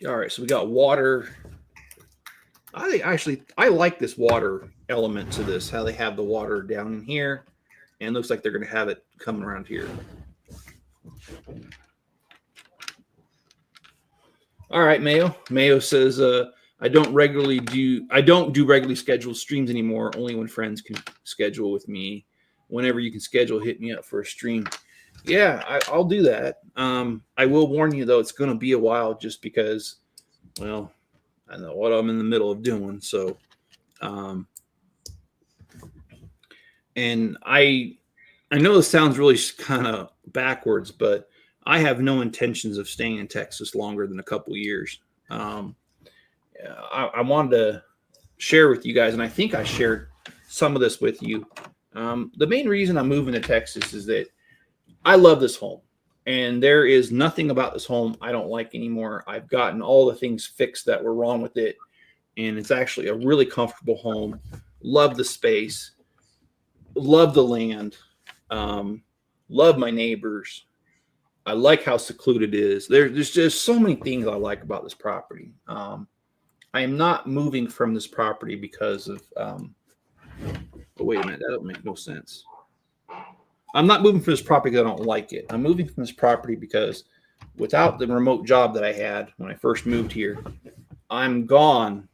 Speaker 1: All right, so we got water. I like this water element to this, how they have the water down in here, and looks like they're going to have it coming around here. All right, Mayo. Mayo says, I don't do regularly scheduled streams anymore, only when friends can schedule with me. Whenever you can schedule, hit me up for a stream. Yeah, I'll do that. I will warn you, though, it's going to be a while just because, well, I know what I'm in the middle of doing. So, and I know this sounds really kind of backwards, but I have no intentions of staying in Texas longer than a couple years. I wanted to share with you guys, and I think I shared some of this with you. The main reason I'm moving to Texas is that I love this home, And there is nothing about this home I don't like anymore. I've gotten all the things fixed that were wrong with it. And it's actually a really comfortable home. Love the space. Love the land. Love my neighbors. I like how secluded it is. There's just so many things I like about this property. I am not moving from this property because of, but wait a minute, that don't make no sense. I'm not moving from this property because I don't like it. I'm moving from this property because without the remote job that I had when I first moved here, I'm gone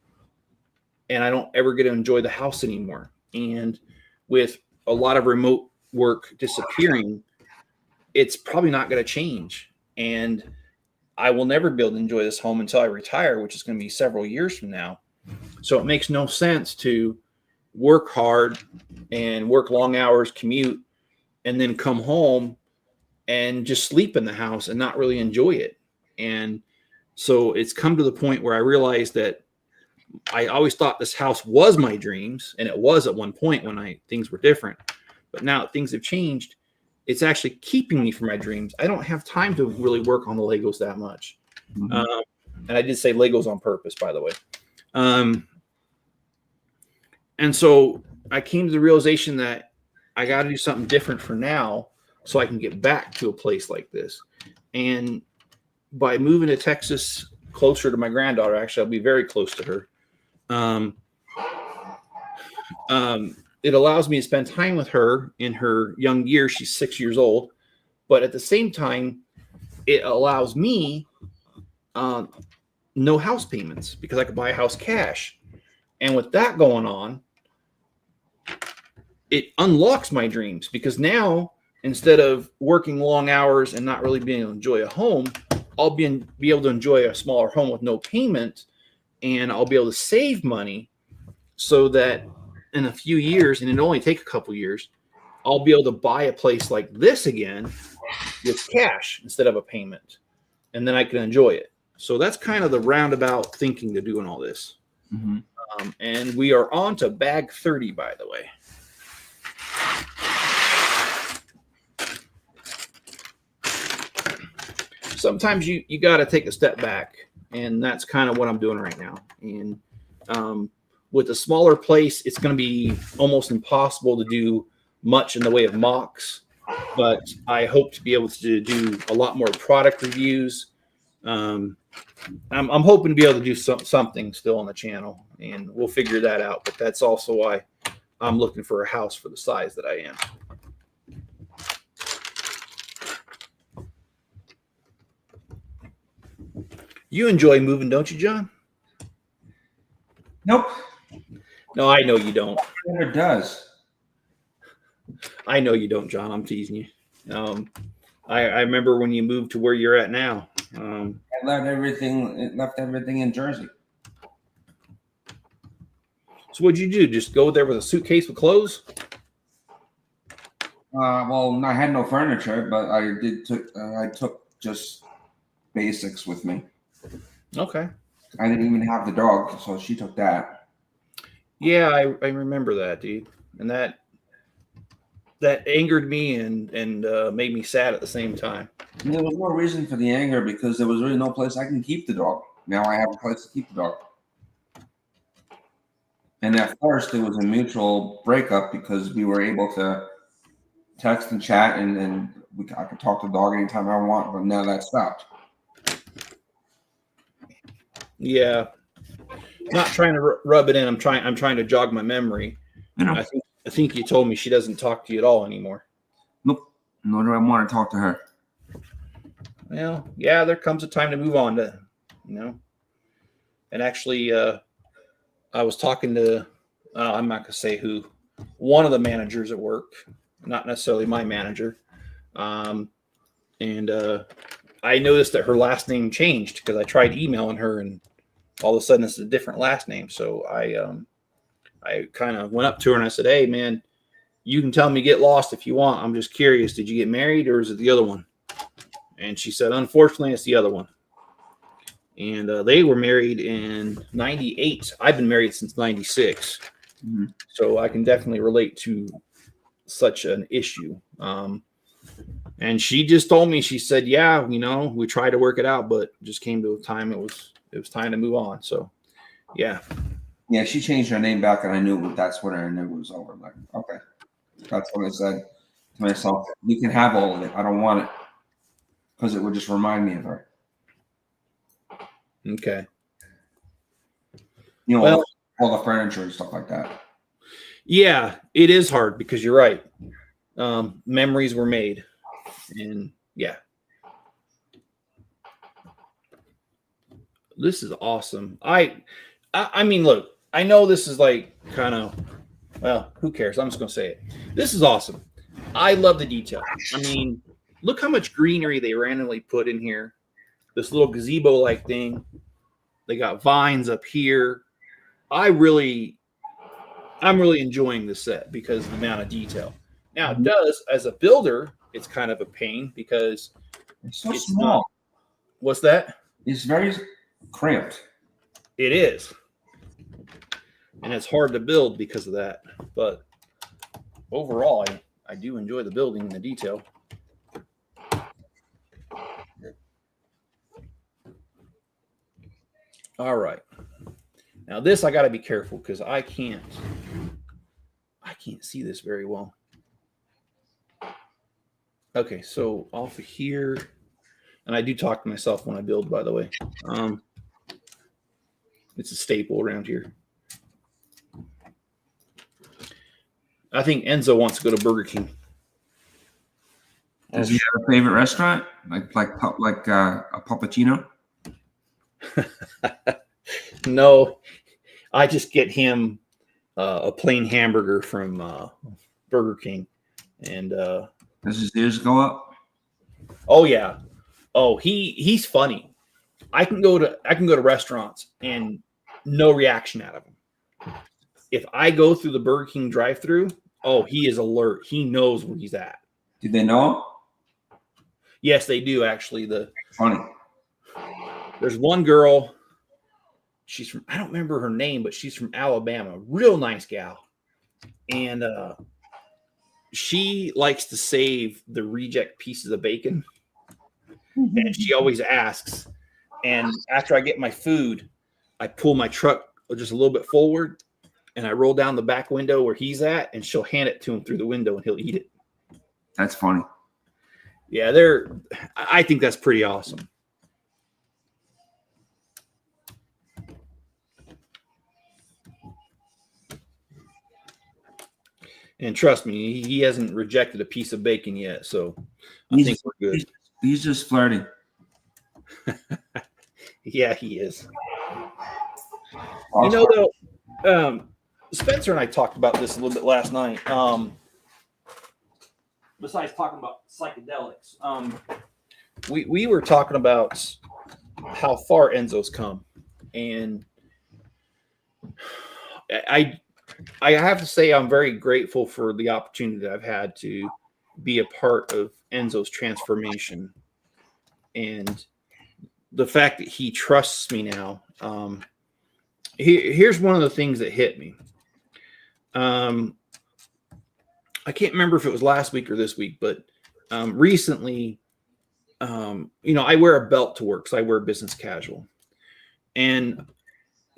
Speaker 1: and I don't ever get to enjoy the house anymore. And with a lot of remote work disappearing, it's probably not going to change. And I will never be able to enjoy this home until I retire, which is going to be several years from now. So it makes no sense to work hard and work long hours, commute, and then come home and just sleep in the house and not really enjoy it. And so it's come to the point where I realized that I always thought this house was my dreams, and it was at one point when things were different. But now things have changed. It's actually keeping me from my dreams. I don't have time to really work on the Legos that much. And I did say Legos on purpose, by the way. And so I came to the realization that I got to do something different for now so I can get back to a place like this. And by moving to Texas closer to my granddaughter, actually, I'll be very close to her. It allows me to spend time with her in her young years. She's 6 years old. But at the same time, it allows me no house payments because I could buy a house cash. And with that going on, it unlocks my dreams because now instead of working long hours and not really being able to enjoy a home, I'll be able to enjoy a smaller home with no payment, and I'll be able to save money so that in a few years, and it only take a couple years, I'll be able to buy a place like this again with cash instead of a payment, and then I can enjoy it. So that's kind of the roundabout thinking to doing all this. And we are on to bag 30, by the way. Sometimes you got to take a step back, and that's kind of what I'm doing right now. And with a smaller place, it's going to be almost impossible to do much in the way of mocks, but I hope to be able to do a lot more product reviews. I'm hoping to be able to do something still on the channel, and we'll figure that out. But that's also why I'm looking for a house for the size that I am. You enjoy moving, don't you, John?
Speaker 2: Nope.
Speaker 1: No, I know you don't.
Speaker 2: It never does.
Speaker 1: I know you don't, John. I'm teasing you. I remember when you moved to where you're at now.
Speaker 2: I left everything in Jersey.
Speaker 1: So what'd you do? Just go there with a suitcase with clothes?
Speaker 2: Well, I had no furniture, but I took just basics with me.
Speaker 1: Okay.
Speaker 2: I didn't even have the dog, so she took that.
Speaker 1: Yeah, I remember that, dude. And that angered me and made me sad at the same time.
Speaker 2: And there was no reason for the anger because there was really no place I can keep the dog. Now I have a place to keep the dog. And at first, it was a mutual breakup because we were able to text and chat, and I could talk to the dog anytime I want. But now that stopped.
Speaker 1: Yeah, not trying to rub it in. I'm trying to jog my memory.
Speaker 2: You know.
Speaker 1: I think you told me she doesn't talk to you at all anymore.
Speaker 2: Nope. Nor do I want to talk to her.
Speaker 1: Well, yeah, there comes a time to move on to, And actually, I was talking to, I'm not going to say who, one of the managers at work, not necessarily my manager. And I noticed that her last name changed because I tried emailing her and all of a sudden it's a different last name. So I kind of went up to her and I said, "Hey, man, you can tell me get lost if you want. I'm just curious. Did you get married or is it the other one?" And she said, "Unfortunately, it's the other one." And they were married in 98. I've been married since 96. So I can definitely relate to such an issue. And she just told me, she said, yeah, you know, we tried to work it out, but just came to a time it was time to move on. So yeah.
Speaker 2: Yeah, she changed her name back, and I knew that's when I knew it was over. I'm like, okay. That's when I said to myself, you can have all of it. I don't want it. Because it would just remind me of her.
Speaker 1: Okay.
Speaker 2: You know,
Speaker 1: Well,
Speaker 2: all the furniture and stuff like that.
Speaker 1: Yeah, it is hard because you're right. Memories were made. And yeah. This is awesome. I mean, look, I know this is like kind of, well, who cares? I'm just going to say it. This is awesome. I love the detail. I mean, look how much greenery they randomly put in here. This little gazebo-like thing. They got vines up here. I'm really enjoying this set because of the amount of detail. Now, it does, as a builder, it's kind of a pain because
Speaker 2: it's so small.
Speaker 1: What's that?
Speaker 2: It's very cramped.
Speaker 1: It is. And it's hard to build because of that. But overall, I do enjoy the building and the detail. All right. Now this I got to be careful because I can't see this very well. Okay, so off of here, and I do talk to myself when I build, by the way. It's a staple around here. I think Enzo wants to go to Burger King.
Speaker 2: Does he have a favorite restaurant, like a Puppuccino?
Speaker 1: No, I just get him a plain hamburger from Burger King, and
Speaker 2: does his ears go up?
Speaker 1: Oh yeah, oh he's funny. I can go to restaurants and no reaction out of him. If I go through the Burger King drive-through, oh, he is alert. He knows where he's at.
Speaker 2: Do they know him?
Speaker 1: Yes, they do actually.
Speaker 2: Funny.
Speaker 1: There's one girl. She's from, I don't remember her name, but she's from Alabama. Real nice gal. And she likes to save the reject pieces of bacon. And she always asks. And after I get my food, I pull my truck just a little bit forward and I roll down the back window where he's at, and she'll hand it to him through the window and he'll eat it.
Speaker 2: That's funny.
Speaker 1: Yeah, I think that's pretty awesome. And trust me, he hasn't rejected a piece of bacon yet, so I think we're good.
Speaker 2: He's just flirting.
Speaker 1: Yeah, he is.
Speaker 2: Awesome.
Speaker 1: You know, though, Spencer and I talked about this a little bit last night. Besides talking about psychedelics, we were talking about how far Enzo's come, and I have to say I'm very grateful for the opportunity that I've had to be a part of Enzo's transformation, and the fact that he trusts me now. Here's one of the things that hit me. I can't remember if it was last week or this week, but recently, I wear a belt to work, so I wear business casual. And,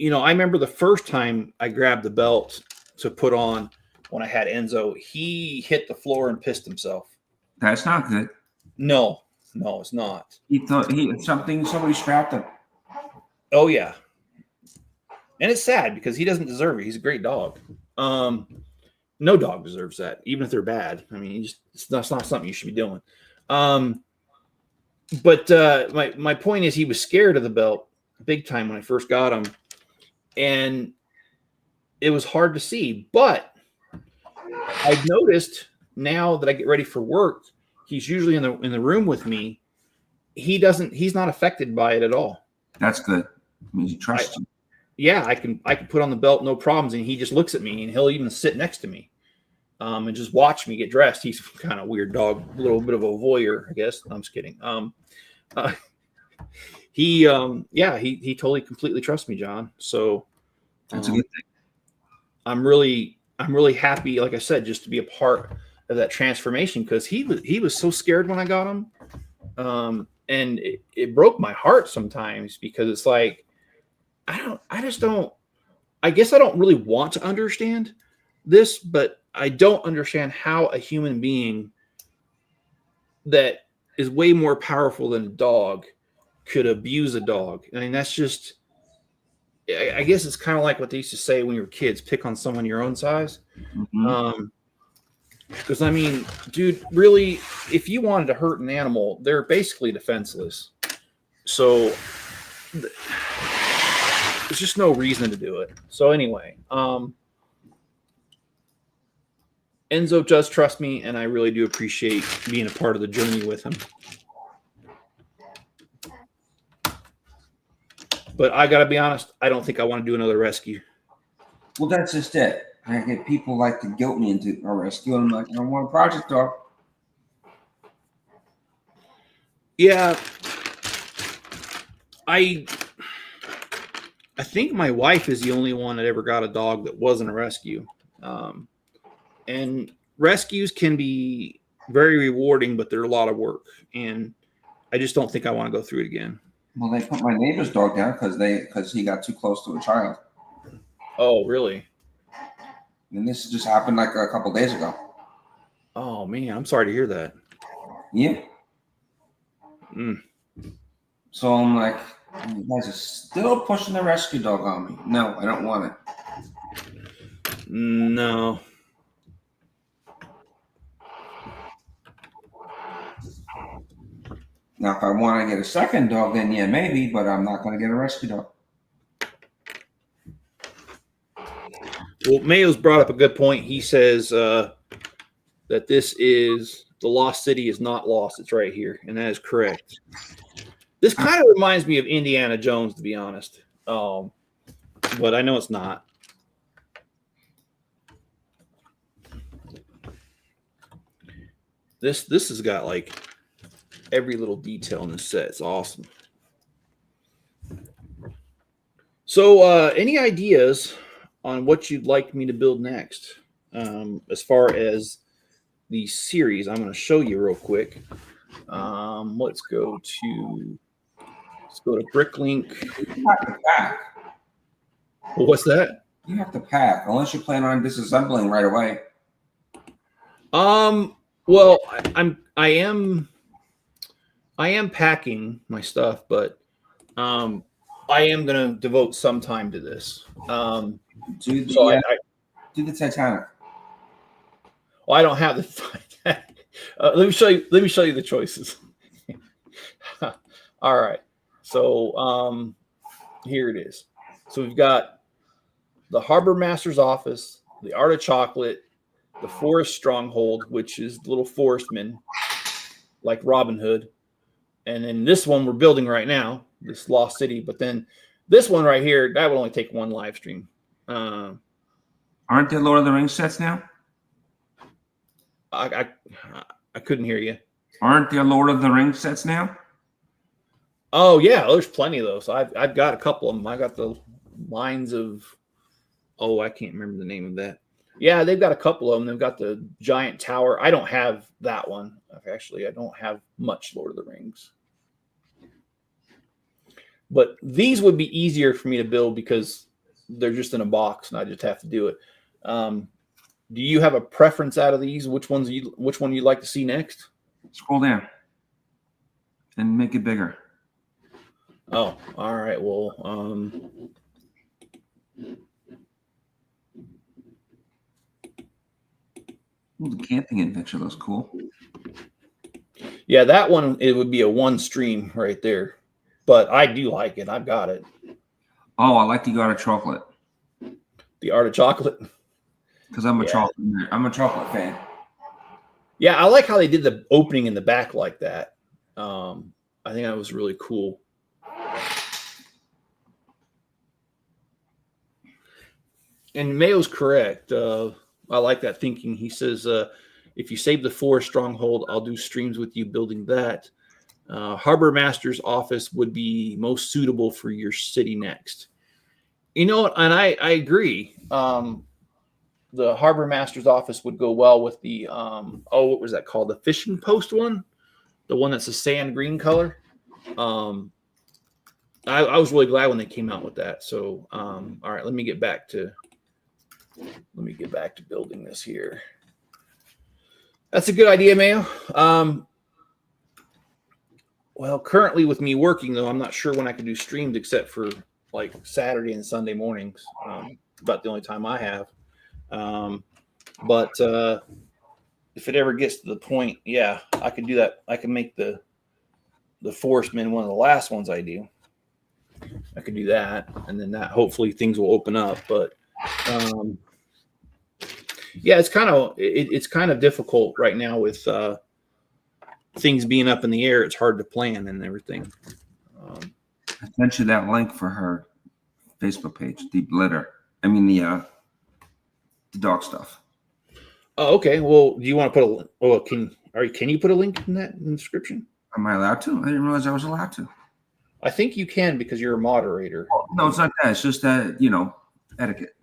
Speaker 1: I remember the first time I grabbed the belt to put on when I had Enzo, he hit the floor and pissed himself.
Speaker 2: That's not good.
Speaker 1: No, it's not.
Speaker 2: He thought somebody strapped him.
Speaker 1: Oh, yeah. And it's sad because he doesn't deserve it. He's a great dog. No dog deserves that, even if they're bad. I mean, that's not something you should be doing. But my point is, he was scared of the belt big time when I first got him, and it was hard to see. But I've noticed now that I get ready for work, he's usually in the room with me. He's not affected by it at all.
Speaker 2: That's good. It means he trusts you.
Speaker 1: Yeah, I can put on the belt, no problems, and he just looks at me, and he'll even sit next to me, and just watch me get dressed. He's kind of weird dog, a little bit of a voyeur, I guess. I'm just kidding. He totally completely trusts me, John. So
Speaker 2: that's a good thing.
Speaker 1: I'm really happy, like I said, just to be a part of that transformation, because he was so scared when I got him. And it broke my heart sometimes, because it's like, I guess I don't really want to understand this, but I don't understand how a human being that is way more powerful than a dog could abuse a dog. I mean, that's just, I guess it's kind of like what they used to say when you were kids, pick on someone your own size. Because I mean, dude, really, if you wanted to hurt an animal, they're basically defenseless. So there's just no reason to do it. So anyway, Enzo does trust me, and I really do appreciate being a part of the journey with him. But I got to be honest, I don't think I want to do another rescue.
Speaker 2: Well, that's just it. I get people like to guilt me into a rescue, and I'm like, I don't want a project dog.
Speaker 1: Yeah. I think my wife is the only one that ever got a dog that wasn't a rescue. And rescues can be very rewarding, but they're a lot of work. And I just don't think I want to go through it again.
Speaker 2: Well, they put my neighbor's dog down because he got too close to a child.
Speaker 1: Oh, really?
Speaker 2: And this just happened like a couple days ago.
Speaker 1: Oh, man, I'm sorry to hear that.
Speaker 2: Yeah. So I'm like, you guys are still pushing the rescue dog on me. No, I don't want it.
Speaker 1: No.
Speaker 2: Now, if I want to get a second dog, then yeah, maybe, but I'm not going to get a rescue dog.
Speaker 1: Well, Mayo's brought up a good point. He says that this is the lost city is not lost. It's right here. And that is correct. This kind of reminds me of Indiana Jones, to be honest. But I know it's not. This has got like every little detail in this set. It's awesome. So any ideas on what you'd like me to build next? As far as the series, I'm going to show you real quick. Let's go to Bricklink.
Speaker 2: You have to pack.
Speaker 1: What's that?
Speaker 2: You have to pack, unless you plan on disassembling right away.
Speaker 1: Well, I am packing my stuff, but I am going to devote some time to this.
Speaker 2: Do the Titanic.
Speaker 1: Well, I don't have the. Let me show you the choices. All right. So here it is. So we've got the Harbor Master's Office, the Art of Chocolate, the Forest Stronghold, which is the little forestman, like Robin Hood, and then this one we're building right now, this Lost City. But then this one right here, that would only take one live stream.
Speaker 2: Aren't there Lord of the Rings sets now?
Speaker 1: I couldn't hear you.
Speaker 2: Aren't there Lord of the Rings sets now?
Speaker 1: Oh yeah, there's plenty of those. I've got a couple of them. I got the Lines of, I can't remember the name of that. Yeah, they've got a couple of them. They've got the giant tower. I don't have that one. Actually, I don't have much Lord of the Rings. But these would be easier for me to build because they're just in a box and I just have to do it. Do you have a preference out of these? Which one you'd like to see next?
Speaker 2: Scroll down and make it bigger.
Speaker 1: Oh, all right. Well,
Speaker 2: Ooh, the camping in picture looks cool.
Speaker 1: Yeah, that one, it would be a one stream right there. But I do like it. I've got it.
Speaker 2: Oh, I like the Art of Chocolate.
Speaker 1: The Art of Chocolate.
Speaker 2: Because I'm a chocolate fan.
Speaker 1: Yeah, I like how they did the opening in the back like that. I think that was really cool. And Mayo's correct. I like that thinking. He says, if you save the Forest Stronghold, I'll do streams with you building that. Harbor Master's Office would be most suitable for your city next. You know what? And I agree. the harbor master's office would go well with the what was that called? The fishing post one, the one that's a sand green color. I was really glad when they came out with that. So all right, let me get back to building this here. That's a good idea, Mayo. Well, currently with me working though, I'm not sure when I can do streams except for like Saturday and Sunday mornings. About the only time I have. But if it ever gets to the point, yeah, I could do that. I can make the Forest Men one of the last ones I do. I could do that, and then that hopefully things will open up. But yeah, it's kind of difficult right now with things being up in the air. It's hard to plan and everything.
Speaker 2: I sent you that link for her Facebook page, the litter. I mean the dog stuff.
Speaker 1: Oh, okay. Well, do you want to put can you put a link in that in the description?
Speaker 2: Am I allowed to? I didn't realize I was allowed to.
Speaker 1: I think you can because you're a moderator.
Speaker 2: No, it's not that. It's just that, etiquette.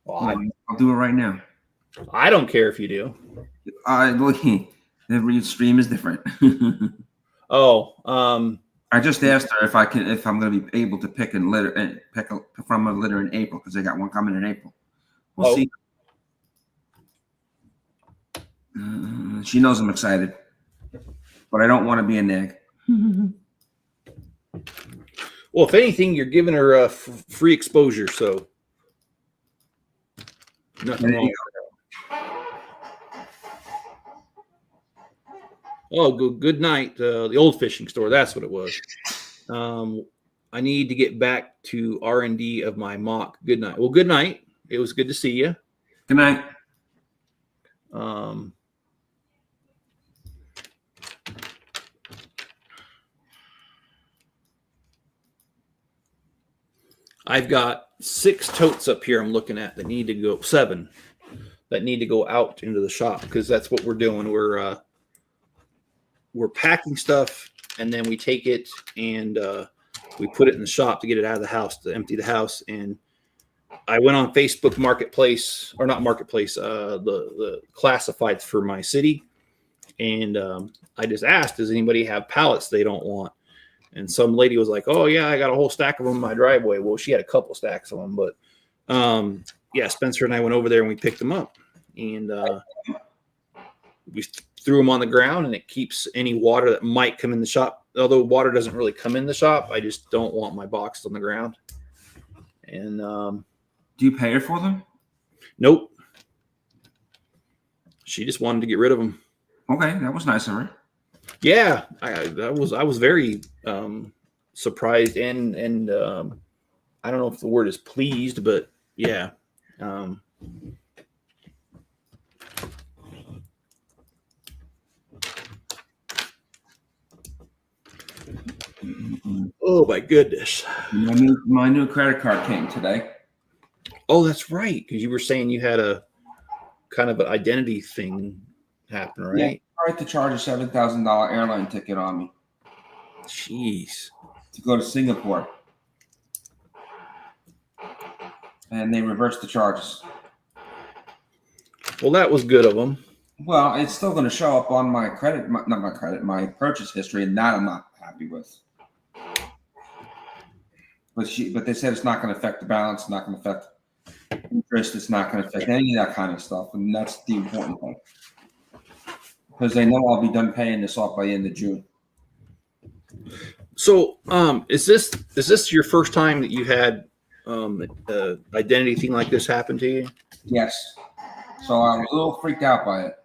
Speaker 1: Well,
Speaker 2: I'll do it right now.
Speaker 1: I don't care if you do.
Speaker 2: Every stream is different. I just asked her if I'm going to be able to pick from a litter in April because they got one coming in April. We'll see. She knows I'm excited, but I don't want to be a nag.
Speaker 1: Well, if anything, you're giving her free exposure, so nothing wrong. Oh, good night. The old fishing store. That's what it was. I need to get back to R&D of my mock. Good night. Well, good night. It was good to see you.
Speaker 2: Good night.
Speaker 1: I've got 6 totes up here I'm looking at that need to go, 7 that need to go out into the shop because that's what we're doing. We're packing stuff and then we take it and we put it in the shop to get it out of the house, to empty the house. And I went on Facebook Marketplace, or not Marketplace, the classifieds for my city. And I just asked, does anybody have pallets they don't want? And some lady was like, oh, yeah, I got a whole stack of them in my driveway. Well, she had a couple stacks of them. But, yeah, Spencer and I went over there and we picked them up. And we threw them on the ground, and it keeps any water that might come in the shop. Although water doesn't really come in the shop, I just don't want my box on the ground. And
Speaker 2: do you pay her for them?
Speaker 1: Nope. She just wanted to get rid of them.
Speaker 2: Okay, that was nice of her.
Speaker 1: Yeah, I was very surprised and I don't know if the word is pleased, but yeah. Oh my goodness!
Speaker 2: My new credit card came today.
Speaker 1: Oh, that's right. Because you were saying you had a kind of an identity thing happen, right?
Speaker 2: Yeah. Tried to charge a $7,000 airline ticket on me.
Speaker 1: Jeez.
Speaker 2: To go to Singapore. And they reversed the charges.
Speaker 1: Well, that was good of them.
Speaker 2: Well, it's still going to show up on my my purchase history, and that I'm not happy with. But they said it's not going to affect the balance, it's not going to affect interest, it's not going to affect any of that kind of stuff, and that's the important thing. Because they know I'll be done paying this off by the end of June.
Speaker 1: So, is this your first time that you had identity thing like this happen to you?
Speaker 2: Yes. So I was a little freaked out by it.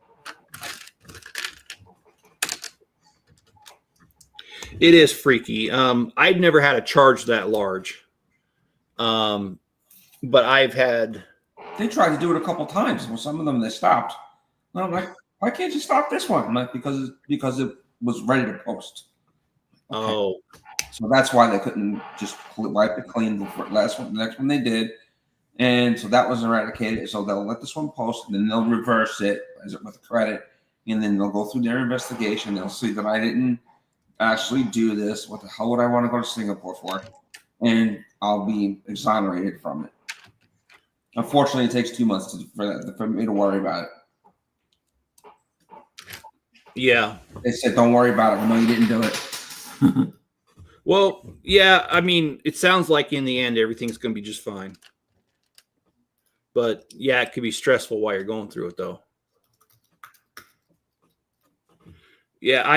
Speaker 1: It is freaky. I've never had a charge that large, but I've had.
Speaker 2: They tried to do it a couple times. Well, some of them they stopped. And I'm like, why can't you stop this one? I'm like, because it was ready to post. Okay.
Speaker 1: Oh,
Speaker 2: so that's why they couldn't just wipe it clean. The next one they did, and so that was eradicated. So they'll let this one post, and then they'll reverse it with credit, and then they'll go through their investigation. They'll see that I didn't actually do this. What the hell would I want to go to Singapore for? And I'll be exonerated from it. Unfortunately, it takes 2 months for me to worry about it.
Speaker 1: Yeah.
Speaker 2: They said, "Don't worry about it. I know you didn't do it."
Speaker 1: Well, yeah. I mean, it sounds like in the end everything's going to be just fine. But yeah, it could be stressful while you're going through it, though. Yeah,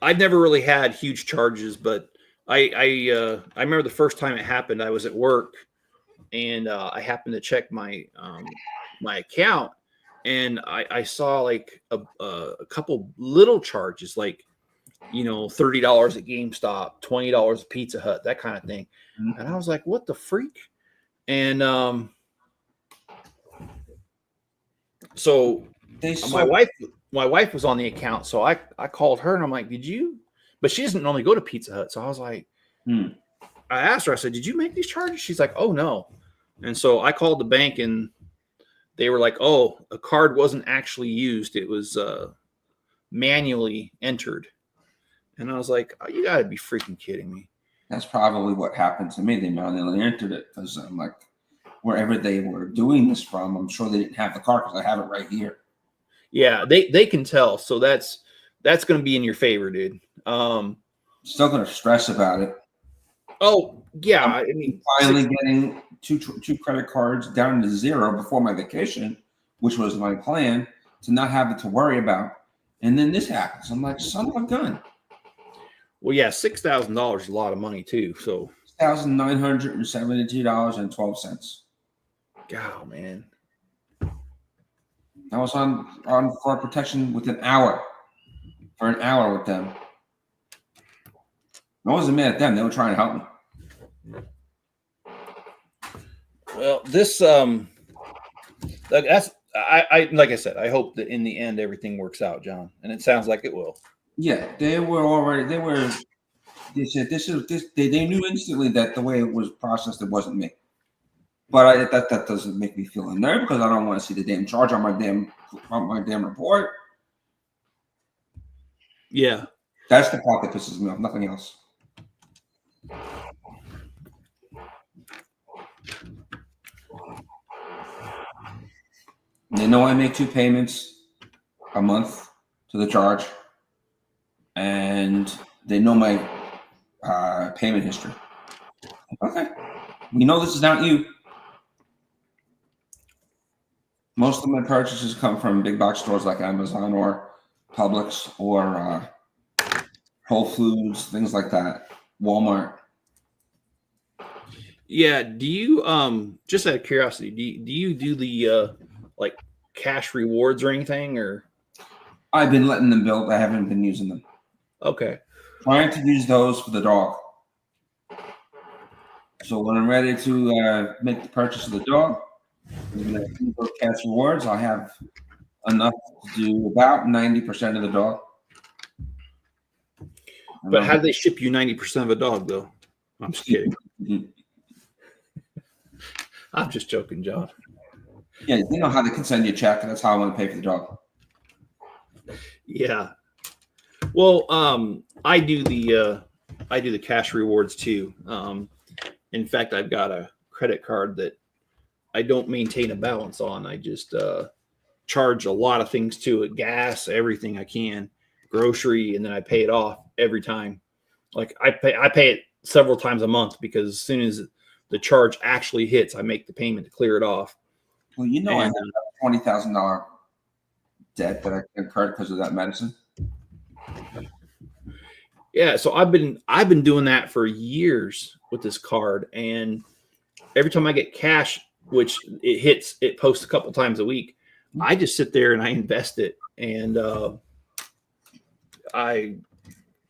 Speaker 1: I've never really had huge charges, but I remember the first time it happened. I was at work, and I happened to check my account, and I saw like a couple little charges, like $30 at GameStop, $20 at Pizza Hut, that kind of thing, and I was like, what the freak? And so my wife was on the account, so I called her and I'm like, did you? But she doesn't normally go to Pizza Hut, so I was like, I asked her, I said, did you make these charges? She's like, oh no. And so I called the bank and they were like, oh, a card wasn't actually used, it was manually entered. And I was like, oh, you gotta be freaking kidding me.
Speaker 2: That's probably what happened to me. They manually entered it because I'm like, wherever they were doing this from, I'm sure they didn't have the card because I have it right here.
Speaker 1: Yeah, they can tell. So that's going to be in your favor, dude.
Speaker 2: Still going to stress about it.
Speaker 1: Oh yeah, I mean,
Speaker 2: finally getting two credit cards down to zero before my vacation, which was my plan, to not have it to worry about. And then this happens. I'm like, son of a gun.
Speaker 1: Well, yeah, $6,000 is a lot of money too. So
Speaker 2: $1,972.12.
Speaker 1: God, man.
Speaker 2: I was on fraud protection with an hour. For an hour with them. I wasn't mad at them. They were trying to help me.
Speaker 1: Well, this that's I like I said, I hope that in the end everything works out, John, and it sounds like it will.
Speaker 2: Yeah, they said they knew instantly that the way it was processed, it wasn't me. But that doesn't make me feel unnerved because I don't want to see the damn charge on my damn report.
Speaker 1: Yeah,
Speaker 2: that's the part that pisses me off. Nothing else. They know I make 2 payments a month to the charge, and they know my payment history. Okay, we know this is not you. Most of my purchases come from big box stores like Amazon or Publix or Whole Foods, things like that, Walmart.
Speaker 1: Yeah. Do you just out of curiosity, do you do the like cash rewards or anything, or?
Speaker 2: I've been letting them build. I haven't been using them.
Speaker 1: Okay.
Speaker 2: Trying to use those for the dog. So when I'm ready to make the purchase of the dog, those cash rewards, I have enough to do about 90% of the dog.
Speaker 1: But how do they ship you 90% of a dog, though? I'm just kidding. I'm just joking, John.
Speaker 2: Yeah, you know how they can send you a check, and that's how I want to pay for the dog.
Speaker 1: Yeah. Well, I do the cash rewards too. In fact, I've got a credit card that I don't maintain a balance on. I just charge a lot of things to it, gas, everything I can, grocery, and then I pay it off every time. Like I pay it several times a month because as soon as the charge actually hits, I make the payment to clear it off.
Speaker 2: Well, I have a $20,000 debt that I incurred because of that medicine.
Speaker 1: Yeah, so I've been doing that for years with this card, and every time I get cash, which it posts a couple times a week, I just sit there and I invest it, and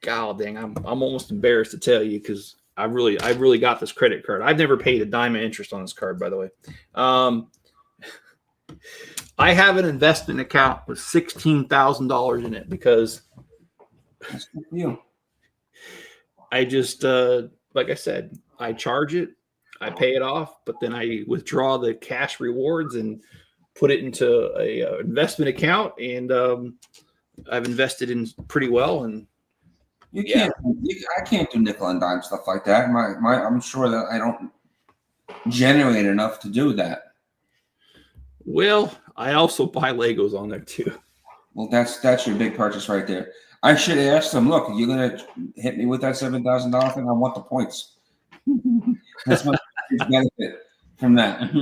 Speaker 1: God dang, I'm almost embarrassed to tell you because I really got this credit card. I've never paid a dime of interest on this card, by the way. I have an investment account with $16,000 in it because
Speaker 2: that's good for you.
Speaker 1: I just like I said, I charge it, I pay it off, but then I withdraw the cash rewards and put it into a investment account, and I've invested in pretty well. And
Speaker 2: I can't do nickel and dime stuff like that. I'm sure that I don't generate enough to do that.
Speaker 1: Well, I also buy Legos on there too.
Speaker 2: Well, that's your big purchase right there. I should have asked them, look, you're gonna hit me with that $7,000 thing. I want the points. That's my benefit from that.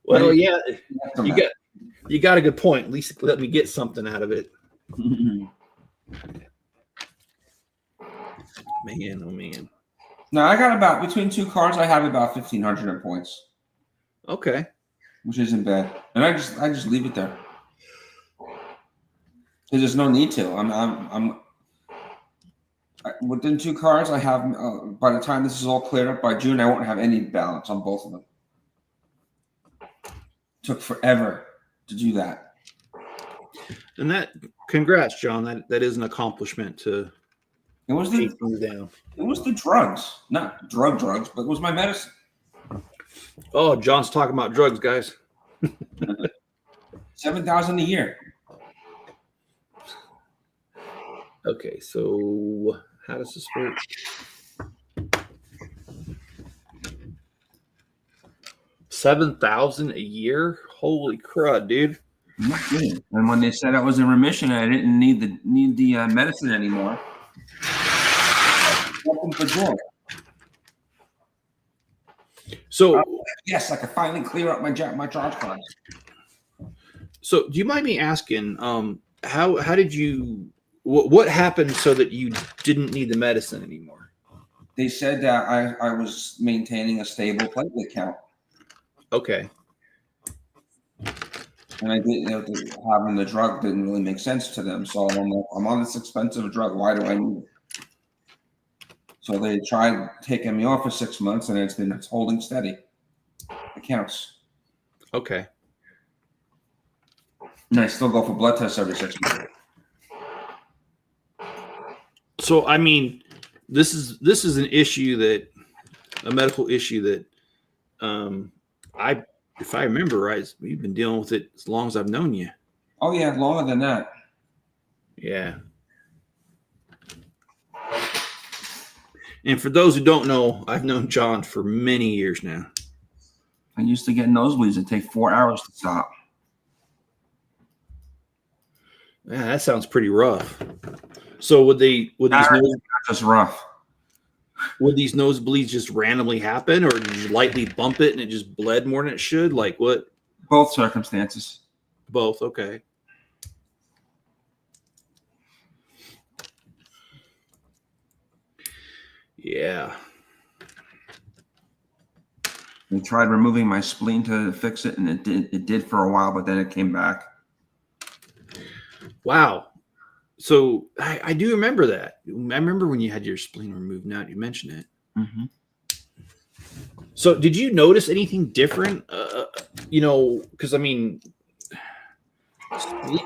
Speaker 1: Well,
Speaker 2: Right?
Speaker 1: yeah,
Speaker 2: From
Speaker 1: you
Speaker 2: that.
Speaker 1: got you got a good point. At least let me get something out of it. Man, oh man.
Speaker 2: No, I got about between two cards. I have about 1,500 in points,
Speaker 1: Okay.
Speaker 2: which isn't bad. And I just leave it there because there's no need to. Within two cards. I have by the time this is all cleared up by June, I won't have any balance on both of them. Took forever to do that.
Speaker 1: And congrats, John. That is an accomplishment to
Speaker 2: It was
Speaker 1: take things down.
Speaker 2: It was the drugs, not drugs, but it was my medicine.
Speaker 1: Oh, John's talking about drugs, guys.
Speaker 2: 7,000 a year.
Speaker 1: Okay, so how does this work? $7,000 a year? Holy crud, dude!
Speaker 2: I'm not kidding. And when they said I was in remission and I didn't need the medicine anymore, opened the door.
Speaker 1: So
Speaker 2: yes, I could finally clear up my charge cards.
Speaker 1: So do you mind me asking, how did you, what happened so that you didn't need the medicine anymore?
Speaker 2: They said that I was maintaining a stable platelet count.
Speaker 1: Okay.
Speaker 2: And I didn't know having the drug didn't really make sense to them. So I'm on this expensive drug. Why do I need it? So they tried taking me off for 6 months, and it's holding steady. It counts.
Speaker 1: Okay.
Speaker 2: And I still go for blood tests every 6 months.
Speaker 1: So I mean, this is an issue a medical issue that if I remember right, we've been dealing with it as long as I've known you.
Speaker 2: Oh yeah, longer than that.
Speaker 1: Yeah. And for those who don't know, I've known John for many years now.
Speaker 2: I used to get nosebleeds and take 4 hours to stop.
Speaker 1: Yeah, that sounds pretty rough. So would these
Speaker 2: rough?
Speaker 1: Would these nosebleeds just randomly happen, or did you lightly bump it and it just bled more than it should? Like what?
Speaker 2: Both circumstances.
Speaker 1: Both. Okay. Yeah.
Speaker 2: They tried removing my spleen to fix it, and it did for a while, but then it came back.
Speaker 1: Wow. So I do remember that. I remember when you had your spleen removed. Now you mention it.
Speaker 2: Mm-hmm.
Speaker 1: So did you notice anything different? Because I mean,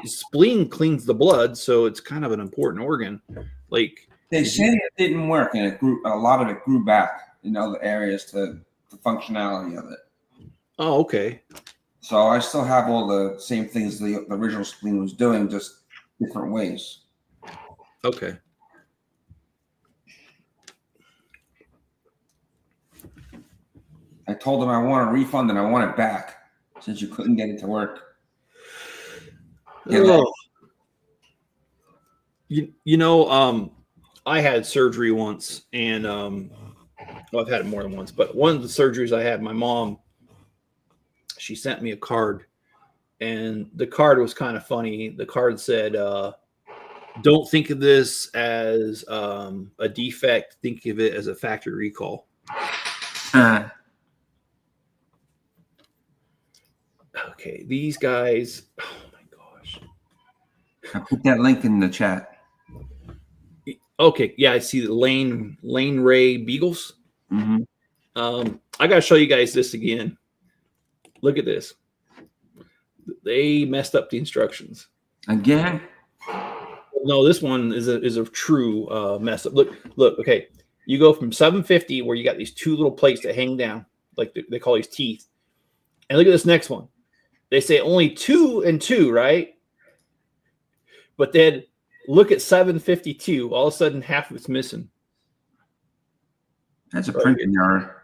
Speaker 1: spleen cleans the blood, so it's kind of an important organ. Like
Speaker 2: they said, it didn't work, and a lot of it grew back in other areas to the functionality of it.
Speaker 1: Oh, okay.
Speaker 2: So I still have all the same things the original spleen was doing, just different ways.
Speaker 1: Okay.
Speaker 2: I told them I want a refund and I want it back since you couldn't get it to work.
Speaker 1: Oh. I had surgery once, and I've had it more than once, but one of the surgeries I had, my mom, she sent me a card, and the card was kind of funny. The card said, don't think of this as a defect. Think of it as a factory recall. Okay, these guys. Oh my gosh!
Speaker 2: I put that link in the chat.
Speaker 1: Okay, yeah, I see the Lane Ray Beagles.
Speaker 2: Mm-hmm.
Speaker 1: I gotta show you guys this again. Look at this. They messed up the instructions
Speaker 2: again.
Speaker 1: No, this one is a true mess up. Look. Okay, you go from 750 where you got these two little plates that hang down, like they call these teeth, and look at this next one. They say only 2 and 2, right? But then look at 752. All of a sudden, half of it's missing.
Speaker 2: That's a printing error.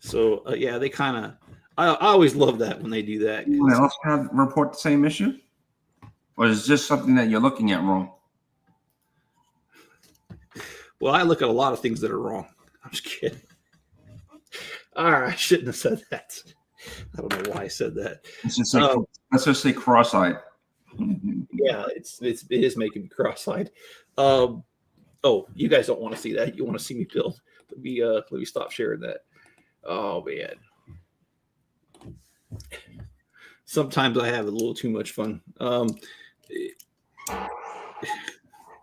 Speaker 1: So yeah, they kind of. I always love that when they do that.
Speaker 2: Anyone else report the same issue? Or is this something that you're looking at wrong?
Speaker 1: Well, I look at a lot of things that are wrong. I'm just kidding. All right, I shouldn't have said that. I don't know why I said that.
Speaker 2: Let's just say cross-eyed.
Speaker 1: Yeah, it is making me cross-eyed. Oh, you guys don't want to see that. You want to see me build. Let me stop sharing that. Oh man. Sometimes I have a little too much fun.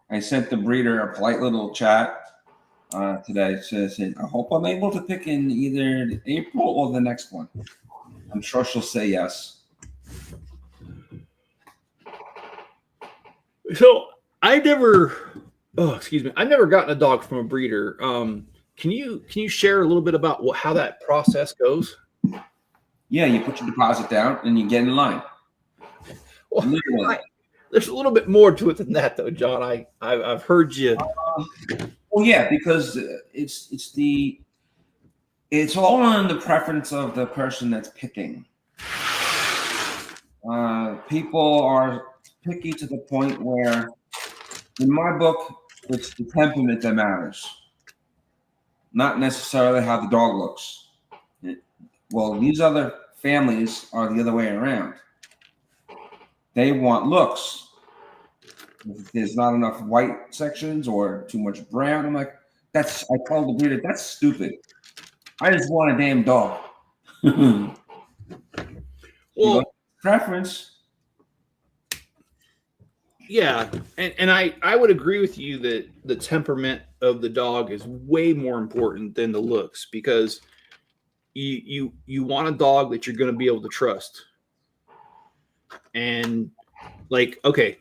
Speaker 2: I sent the breeder a polite little chat today. Said, I hope I'm able to pick in either April or the next one. I'm sure she'll say yes.
Speaker 1: So I've never gotten a dog from a breeder. Can you share a little bit about how that process goes?
Speaker 2: Yeah, you put your deposit down and you get in line.
Speaker 1: Well, there's a little bit more to it than that, though, John. I've heard you.
Speaker 2: Well, yeah, because it's all on the preference of the person that's picking. People are picky to the point where, in my book, it's the temperament that matters, not necessarily how the dog looks. Well, these other families are the other way around. They want looks. If there's not enough white sections or too much brown, I'm like, I told the breeder, that's stupid. I just want a damn dog. Well, preference.
Speaker 1: Yeah, and I would agree with you that the temperament of the dog is way more important than the looks, because you want a dog that you're going to be able to trust. And like, okay,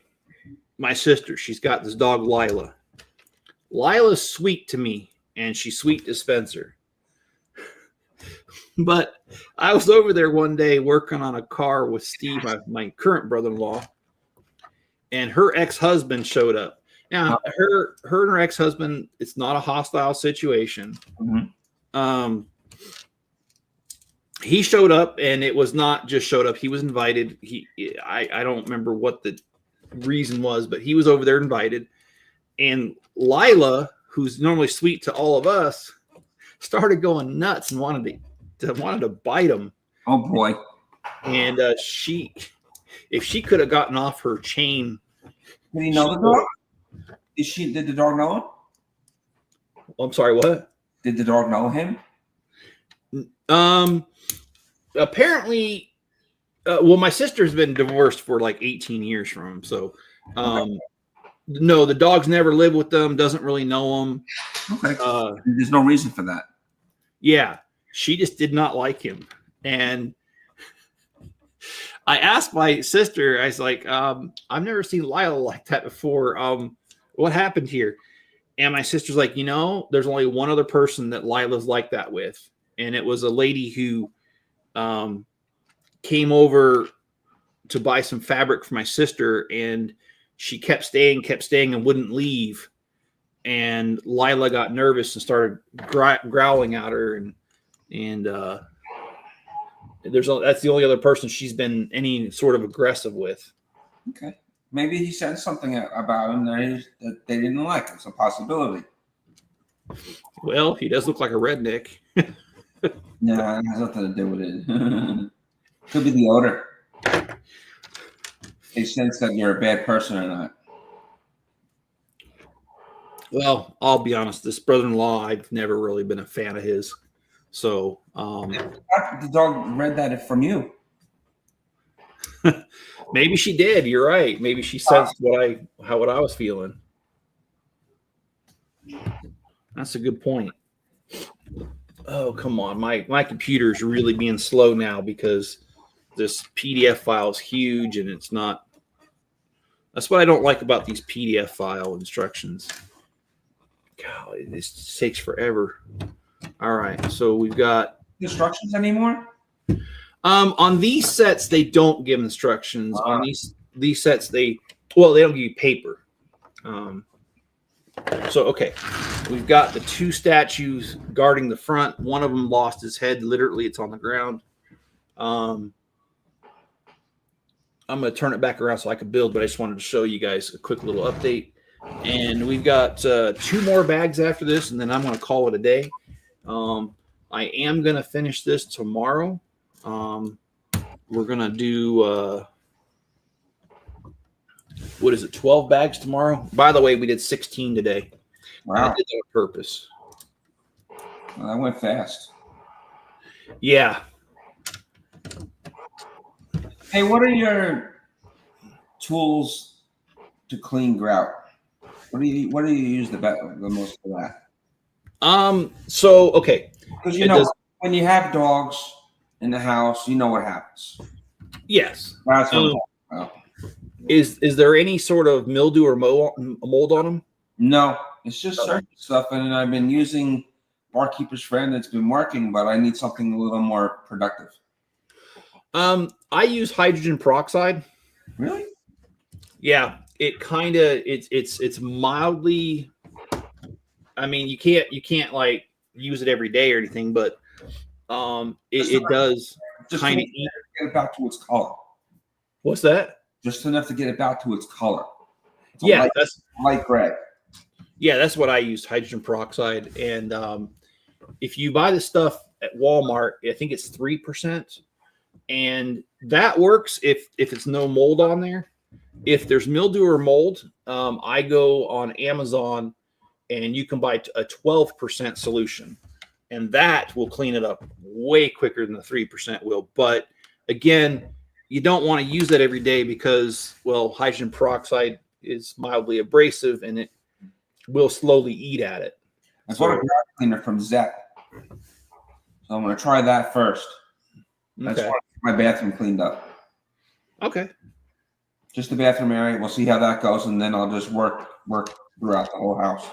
Speaker 1: my sister, she's got this dog, Lila. Lila's sweet to me, and she's sweet to Spencer. But I was over there one day working on a car with Steve, my current brother-in-law, and her ex-husband showed up. Now, her and her ex-husband, it's not a hostile situation. Mm-hmm. He showed up, and it was not just showed up. He was invited. I don't remember what the reason was, but he was over there invited. And Lila, who's normally sweet to all of us, started going nuts and wanted to bite him.
Speaker 2: Oh boy!
Speaker 1: And if she could have gotten off her chain.
Speaker 2: Did he know the dog? Did the dog know him?
Speaker 1: I'm sorry, what?
Speaker 2: Did the dog know him?
Speaker 1: Apparently, well, my sister's been divorced for like 18 years from him. So, no, the dog's never lived with them, doesn't really know them.
Speaker 2: Okay. There's no reason for that.
Speaker 1: Yeah. She just did not like him. And I asked my sister, I was like, I've never seen Lila like that before. What happened here? And my sister's like, there's only one other person that Lila's like that with. And it was a lady who came over to buy some fabric for my sister, and she kept staying and wouldn't leave. And Lila got nervous and started growling at her, and that's the only other person she's been any sort of aggressive with.
Speaker 2: Okay, maybe he said something about him that they didn't like. It's a possibility.
Speaker 1: Well, he does look like a redneck.
Speaker 2: No, it has nothing to do with it. Could be the odor. They sense that you're a bad person or not.
Speaker 1: Well, I'll be honest. This brother-in-law, I've never really been a fan of his. So
Speaker 2: the dog read that from you.
Speaker 1: Maybe she did. You're right. Maybe she sensed what I was feeling. That's a good point. Oh, come on. My computer is really being slow now because this PDF file is huge, and it's not. That's what I don't like about these PDF file instructions. God, this takes forever. All right, so we've got
Speaker 2: instructions anymore.
Speaker 1: On these sets, they don't give instructions. On these sets, they don't give you paper. So, okay, we've got the two statues guarding the front. One of them lost his head. Literally, it's on the ground. I'm going to turn it back around so I can build, but I just wanted to show you guys a quick little update. And we've got 2 more bags after this, and then I'm going to call it a day. I am going to finish this tomorrow. We're going to do, 12 bags tomorrow? By the way, we did 16 today.
Speaker 2: Wow.
Speaker 1: I did that on purpose.
Speaker 2: Well, that went fast.
Speaker 1: Yeah.
Speaker 2: Hey, what are your tools to clean grout? What do you use the most for that?
Speaker 1: So okay.
Speaker 2: Because you know when you have dogs in the house, you know what happens.
Speaker 1: Yes.
Speaker 2: That's what I'm talking about.
Speaker 1: Is there any sort of mildew or mold on them?
Speaker 2: No, it's just certain stuff, and I've been using Barkeeper's Friend. It's been working, but I need something a little more productive.
Speaker 1: I use hydrogen peroxide.
Speaker 2: Really?
Speaker 1: Yeah, it kind of it's mildly. I mean, you can't like use it every day or anything, but it does kind of
Speaker 2: get it back to its color.
Speaker 1: What's that?
Speaker 2: Just enough to get it back to its color.
Speaker 1: Yeah,
Speaker 2: that's light gray.
Speaker 1: Yeah, that's what I use, hydrogen peroxide. And if you buy the stuff at Walmart, I think it's 3%. And that works if it's no mold on there. If there's mildew or mold, I go on Amazon and you can buy a 12% solution. And that will clean it up way quicker than the 3% will. But again, you don't want to use that every day because, well, hydrogen peroxide is mildly abrasive and it will slowly eat at it.
Speaker 2: I bought a grout cleaner from Zep. So I'm going to try that first. That's why my bathroom cleaned up.
Speaker 1: Okay.
Speaker 2: Just the bathroom area. We'll see how that goes, and then I'll just work throughout the whole house.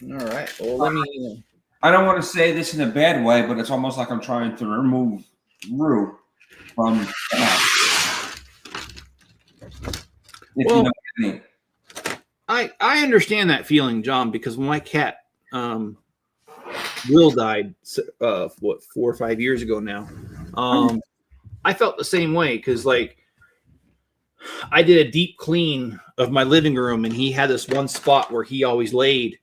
Speaker 1: All right. Well, let me.
Speaker 2: I don't want to say this in a bad way, but it's almost like I'm trying to remove Rue from the house. If you know what I mean.
Speaker 1: I understand that feeling, John, because when my cat Will died, 4 or 5 years ago now, I felt the same way because, like, I did a deep clean of my living room, and he had this one spot where he always laid,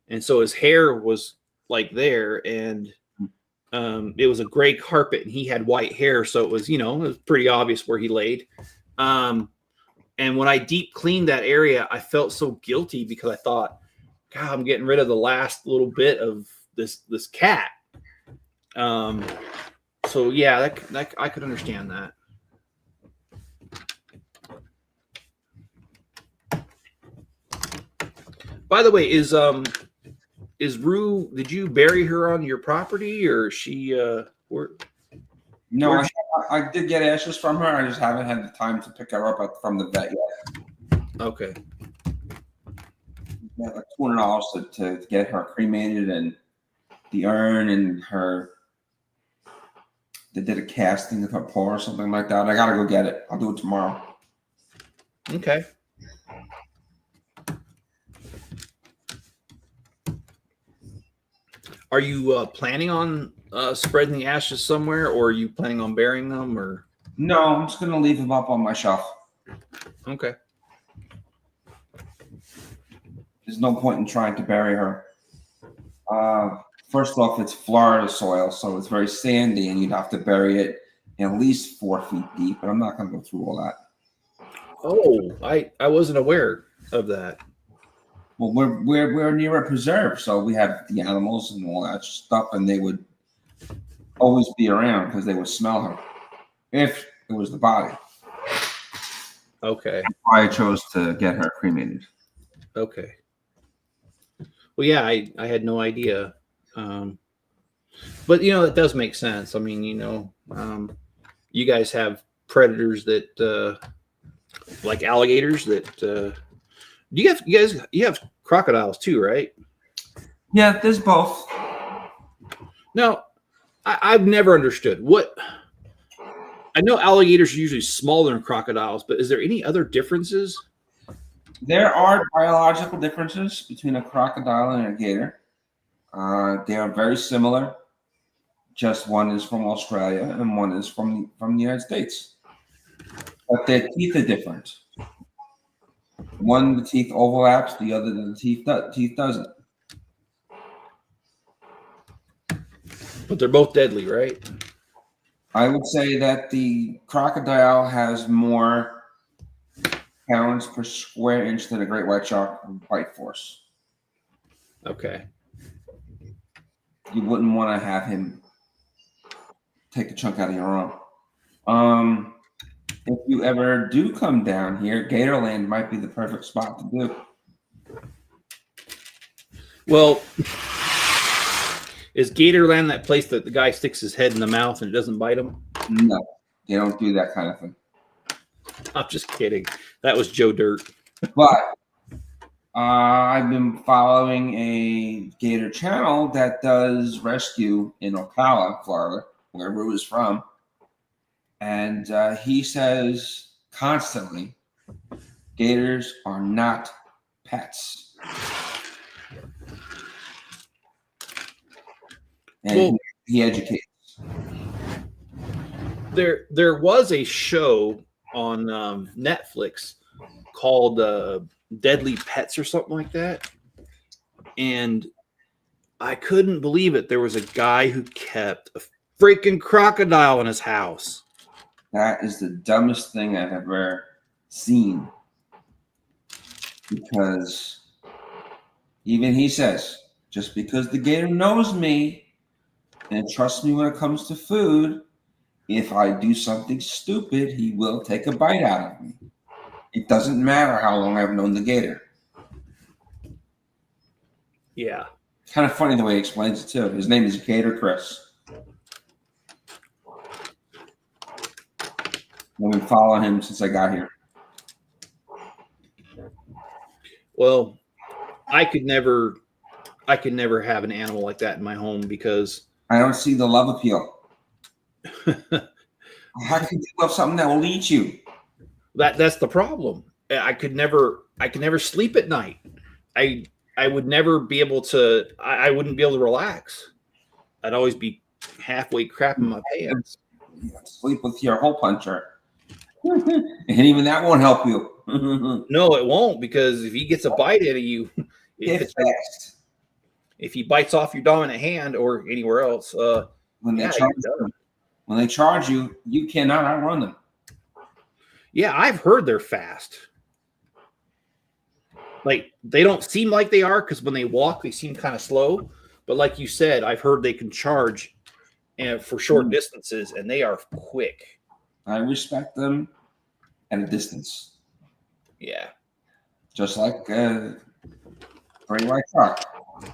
Speaker 1: and so his hair was like there, and it was a gray carpet, and he had white hair, so it was pretty obvious where he laid. And when I deep cleaned that area, I felt so guilty because I thought, God, I'm getting rid of the last little bit of this cat. So yeah, that I could understand that. By the way, is Rue? Did you bury her on your property, or is she?
Speaker 2: No, I did get ashes from her. I just haven't had the time to pick her up from the vet yet.
Speaker 1: Okay.
Speaker 2: Yeah, like $200 to get her cremated, and the urn, and they did a casting of her paw or something like that. I gotta go get it. I'll do it tomorrow.
Speaker 1: Okay. Are you planning on spreading the ashes somewhere, or are you planning on burying them, or?
Speaker 2: No, I'm just gonna leave them up on my shelf.
Speaker 1: Okay.
Speaker 2: There's no point in trying to bury her. First off, it's Florida soil, so it's very sandy, and you'd have to bury it at least 4 feet deep. But I'm not gonna go through all that.
Speaker 1: Oh, I wasn't aware of that.
Speaker 2: Well, we're near a preserve, so we have the animals and all that stuff, and they would always be around because they would smell her if it was the body.
Speaker 1: Okay.
Speaker 2: That's why I chose to get her cremated.
Speaker 1: Okay. Well, yeah, I had no idea, but that does make sense. I mean, you guys have predators that like alligators that. You have crocodiles too, right?
Speaker 2: Yeah, there's both.
Speaker 1: Now, I've never understood what. I know alligators are usually smaller than crocodiles, but is there any other differences?
Speaker 2: There are biological differences between a crocodile and a gator. They are very similar. Just one is from Australia and one is from the United States. But their teeth are different. One, the teeth overlaps, the other, the teeth doesn't.
Speaker 1: But they're both deadly, right?
Speaker 2: I would say that the crocodile has more pounds per square inch than a great white shark bite force.
Speaker 1: Okay.
Speaker 2: You wouldn't want to have him take a chunk out of your arm. If you ever do come down here, Gatorland might be the perfect spot to do.
Speaker 1: Well, is Gatorland that place that the guy sticks his head in the mouth and it doesn't bite him?
Speaker 2: No, they don't do that kind of thing.
Speaker 1: I'm just kidding. That was Joe Dirt.
Speaker 2: But I've been following a gator channel that does rescue in Ocala, Florida, where Rue is from. And he says constantly, gators are not pets. And
Speaker 1: Well,
Speaker 2: he educates.
Speaker 1: There was a show on Netflix called Deadly Pets or something like that. And I couldn't believe it. There was a guy who kept a freaking crocodile in his house.
Speaker 2: That is the dumbest thing I've ever seen. Because even he says, just because the gator knows me and trusts me when it comes to food, if I do something stupid, he will take a bite out of me. It doesn't matter how long I've known the gator.
Speaker 1: Yeah.
Speaker 2: Kind of funny the way he explains it, too. His name is Gator Chris. I've been following him since I got here.
Speaker 1: Well, I could never have an animal like that in my home because
Speaker 2: I don't see the love appeal. How can you love something that will eat you?
Speaker 1: that's the problem. I could never sleep at night. I would never be able to. I wouldn't be able to relax. I'd always be halfway crapping my pants.
Speaker 2: You sleep with your hole puncher. And even that won't help you.
Speaker 1: No, it won't, because if he gets a bite out of you, if he bites off your dominant hand or anywhere else,
Speaker 2: when they charge you, you cannot outrun them.
Speaker 1: Yeah, I've heard they're fast. Like, they don't seem like they are, because when they walk, they seem kind of slow. But like you said, I've heard they can charge for short distances, and they are quick.
Speaker 2: I respect them at a distance.
Speaker 1: Yeah.
Speaker 2: Just like great white shark.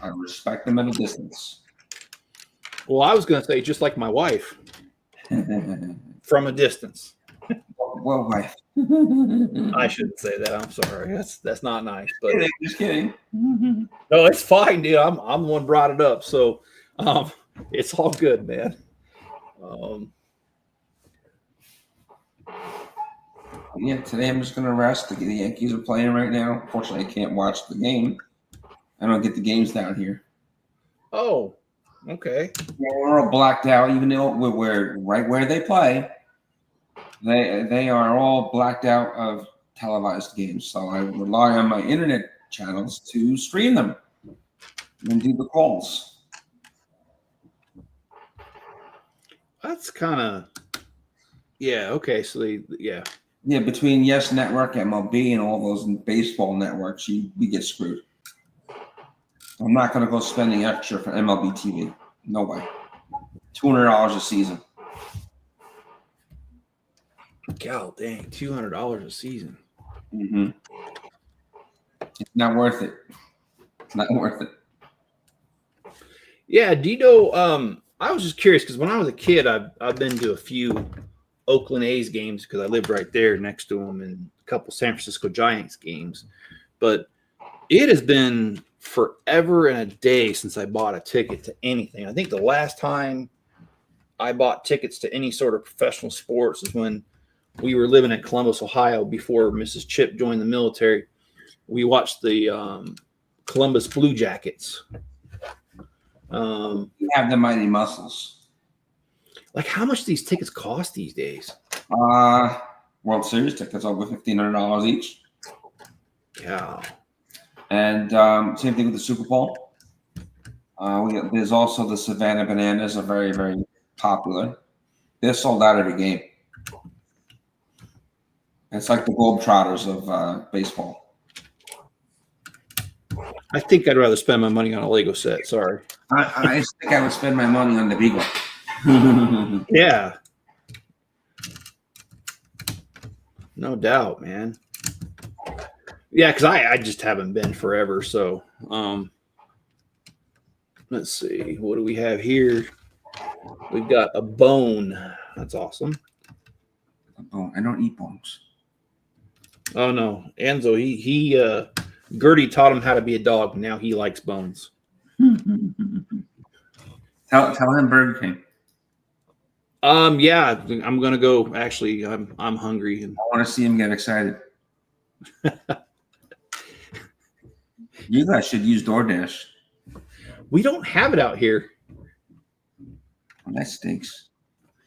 Speaker 2: I respect them at a distance.
Speaker 1: Well, I was going to say just like my wife, from a distance.
Speaker 2: Well, wife.
Speaker 1: I shouldn't say that. I'm sorry. That's not nice. But
Speaker 2: just kidding.
Speaker 1: No, it's fine, dude. I'm the one brought it up, so it's all good, man.
Speaker 2: Yeah, today I'm just gonna rest. The Yankees are playing right now. Unfortunately, I can't watch the game. I don't get the games down here.
Speaker 1: Oh, okay.
Speaker 2: We're all blacked out, even though we're right where they play. They are all blacked out of televised games, so I rely on my internet channels to stream them and do the calls.
Speaker 1: That's kind of okay. So
Speaker 2: Between Yes Network, MLB, and all those baseball networks, we get screwed. I'm not going to go spending extra for MLB TV. No way. $200 a season.
Speaker 1: God dang, $200 a season.
Speaker 2: Mm-hmm. It's not worth it. It's not worth it.
Speaker 1: Yeah, do you know? I was just curious because when I was a kid, I've been to a few Oakland A's games because I lived right there next to them, and a couple San Francisco Giants games. But it has been forever and a day since I bought a ticket to anything. I think the last time I bought tickets to any sort of professional sports is when we were living in Columbus, Ohio, before Mrs. Chip joined the military. We watched the Columbus Blue Jackets.
Speaker 2: You have the mighty muscles.
Speaker 1: Like, how much do these tickets cost these days?
Speaker 2: World Series tickets over $1,500 each.
Speaker 1: Yeah.
Speaker 2: And same thing with the Super Bowl. There's also the Savannah Bananas are very, very popular. They're sold out every game. It's like the Globetrotters of baseball.
Speaker 1: I think I'd rather spend my money on a Lego set. Sorry.
Speaker 2: I think I would spend my money on the Beagle.
Speaker 1: Yeah. No doubt, man. Yeah, because I just haven't been forever. So let's see. What do we have here? We've got a bone. That's awesome.
Speaker 2: Oh, I don't eat bones.
Speaker 1: Oh no. Enzo, he Gertie taught him how to be a dog. Now he likes bones.
Speaker 2: Tell him Burger King.
Speaker 1: Yeah, I'm gonna go. Actually, I'm hungry and
Speaker 2: I want to see him get excited. You guys should use DoorDash.
Speaker 1: we don't have it out here.
Speaker 2: Well, that stinks.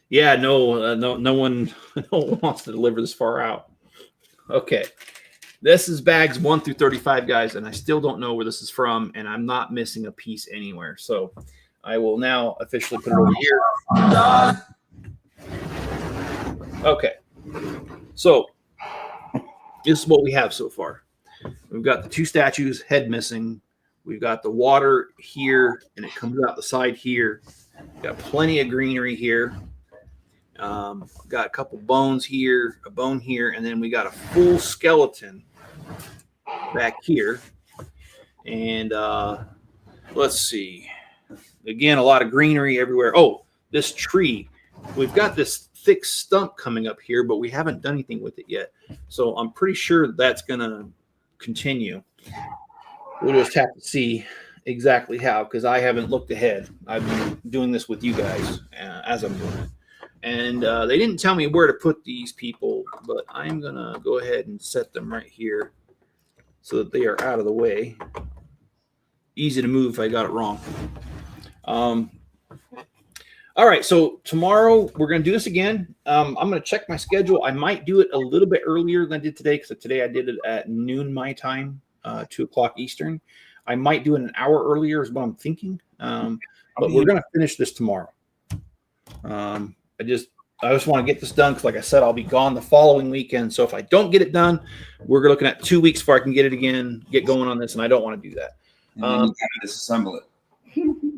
Speaker 1: Yeah, no one wants to deliver this far out. Okay, this is bags 1 through 35, guys, and I still don't know where this is from, and I'm not missing a piece anywhere. So I will now officially put it over here. Okay, so this is what we have so far. We've got the 2 statues, head missing. We've got the water here, and it comes out the side here. Got plenty of greenery here. Got a couple bones here, a bone here, and then we got a full skeleton back here. And let's see. Again, a lot of greenery everywhere. Oh, this tree. We've got this thick stump coming up here, but we haven't done anything with it yet. So I'm pretty sure that's going to continue. We'll just have to see exactly how, because I haven't looked ahead. I've been doing this with you guys as I'm doing it. And they didn't tell me where to put these people, but I'm going to go ahead and set them right here so that they are out of the way. Easy to move if I got it wrong. All right, so tomorrow we're going to do this again. I'm going to check my schedule. I might do it a little bit earlier than I did today, because today I did it at noon my time, 2 o'clock Eastern. I might do it an hour earlier is what I'm thinking. But we're going to finish this tomorrow. I just want to get this done because, like I said, I'll be gone the following weekend. So if I don't get it done, we're looking at 2 weeks before I can get it again, get going on this, and I don't want to do that.
Speaker 2: And then you got to disassemble it.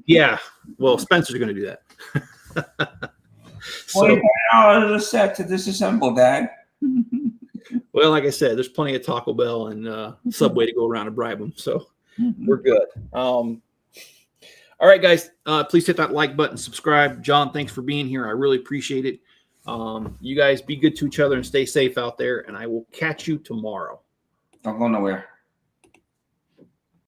Speaker 1: Yeah, well, Spencer's going to do that.
Speaker 2: $20 a set to disassemble, Dad.
Speaker 1: Well, like I said, there's plenty of Taco Bell and Subway to go around and bribe them, so we're good. All right, guys, please hit that like button, subscribe. John, thanks for being here. I really appreciate it. You guys be good to each other and stay safe out there, and I will catch you tomorrow.
Speaker 2: Don't go nowhere.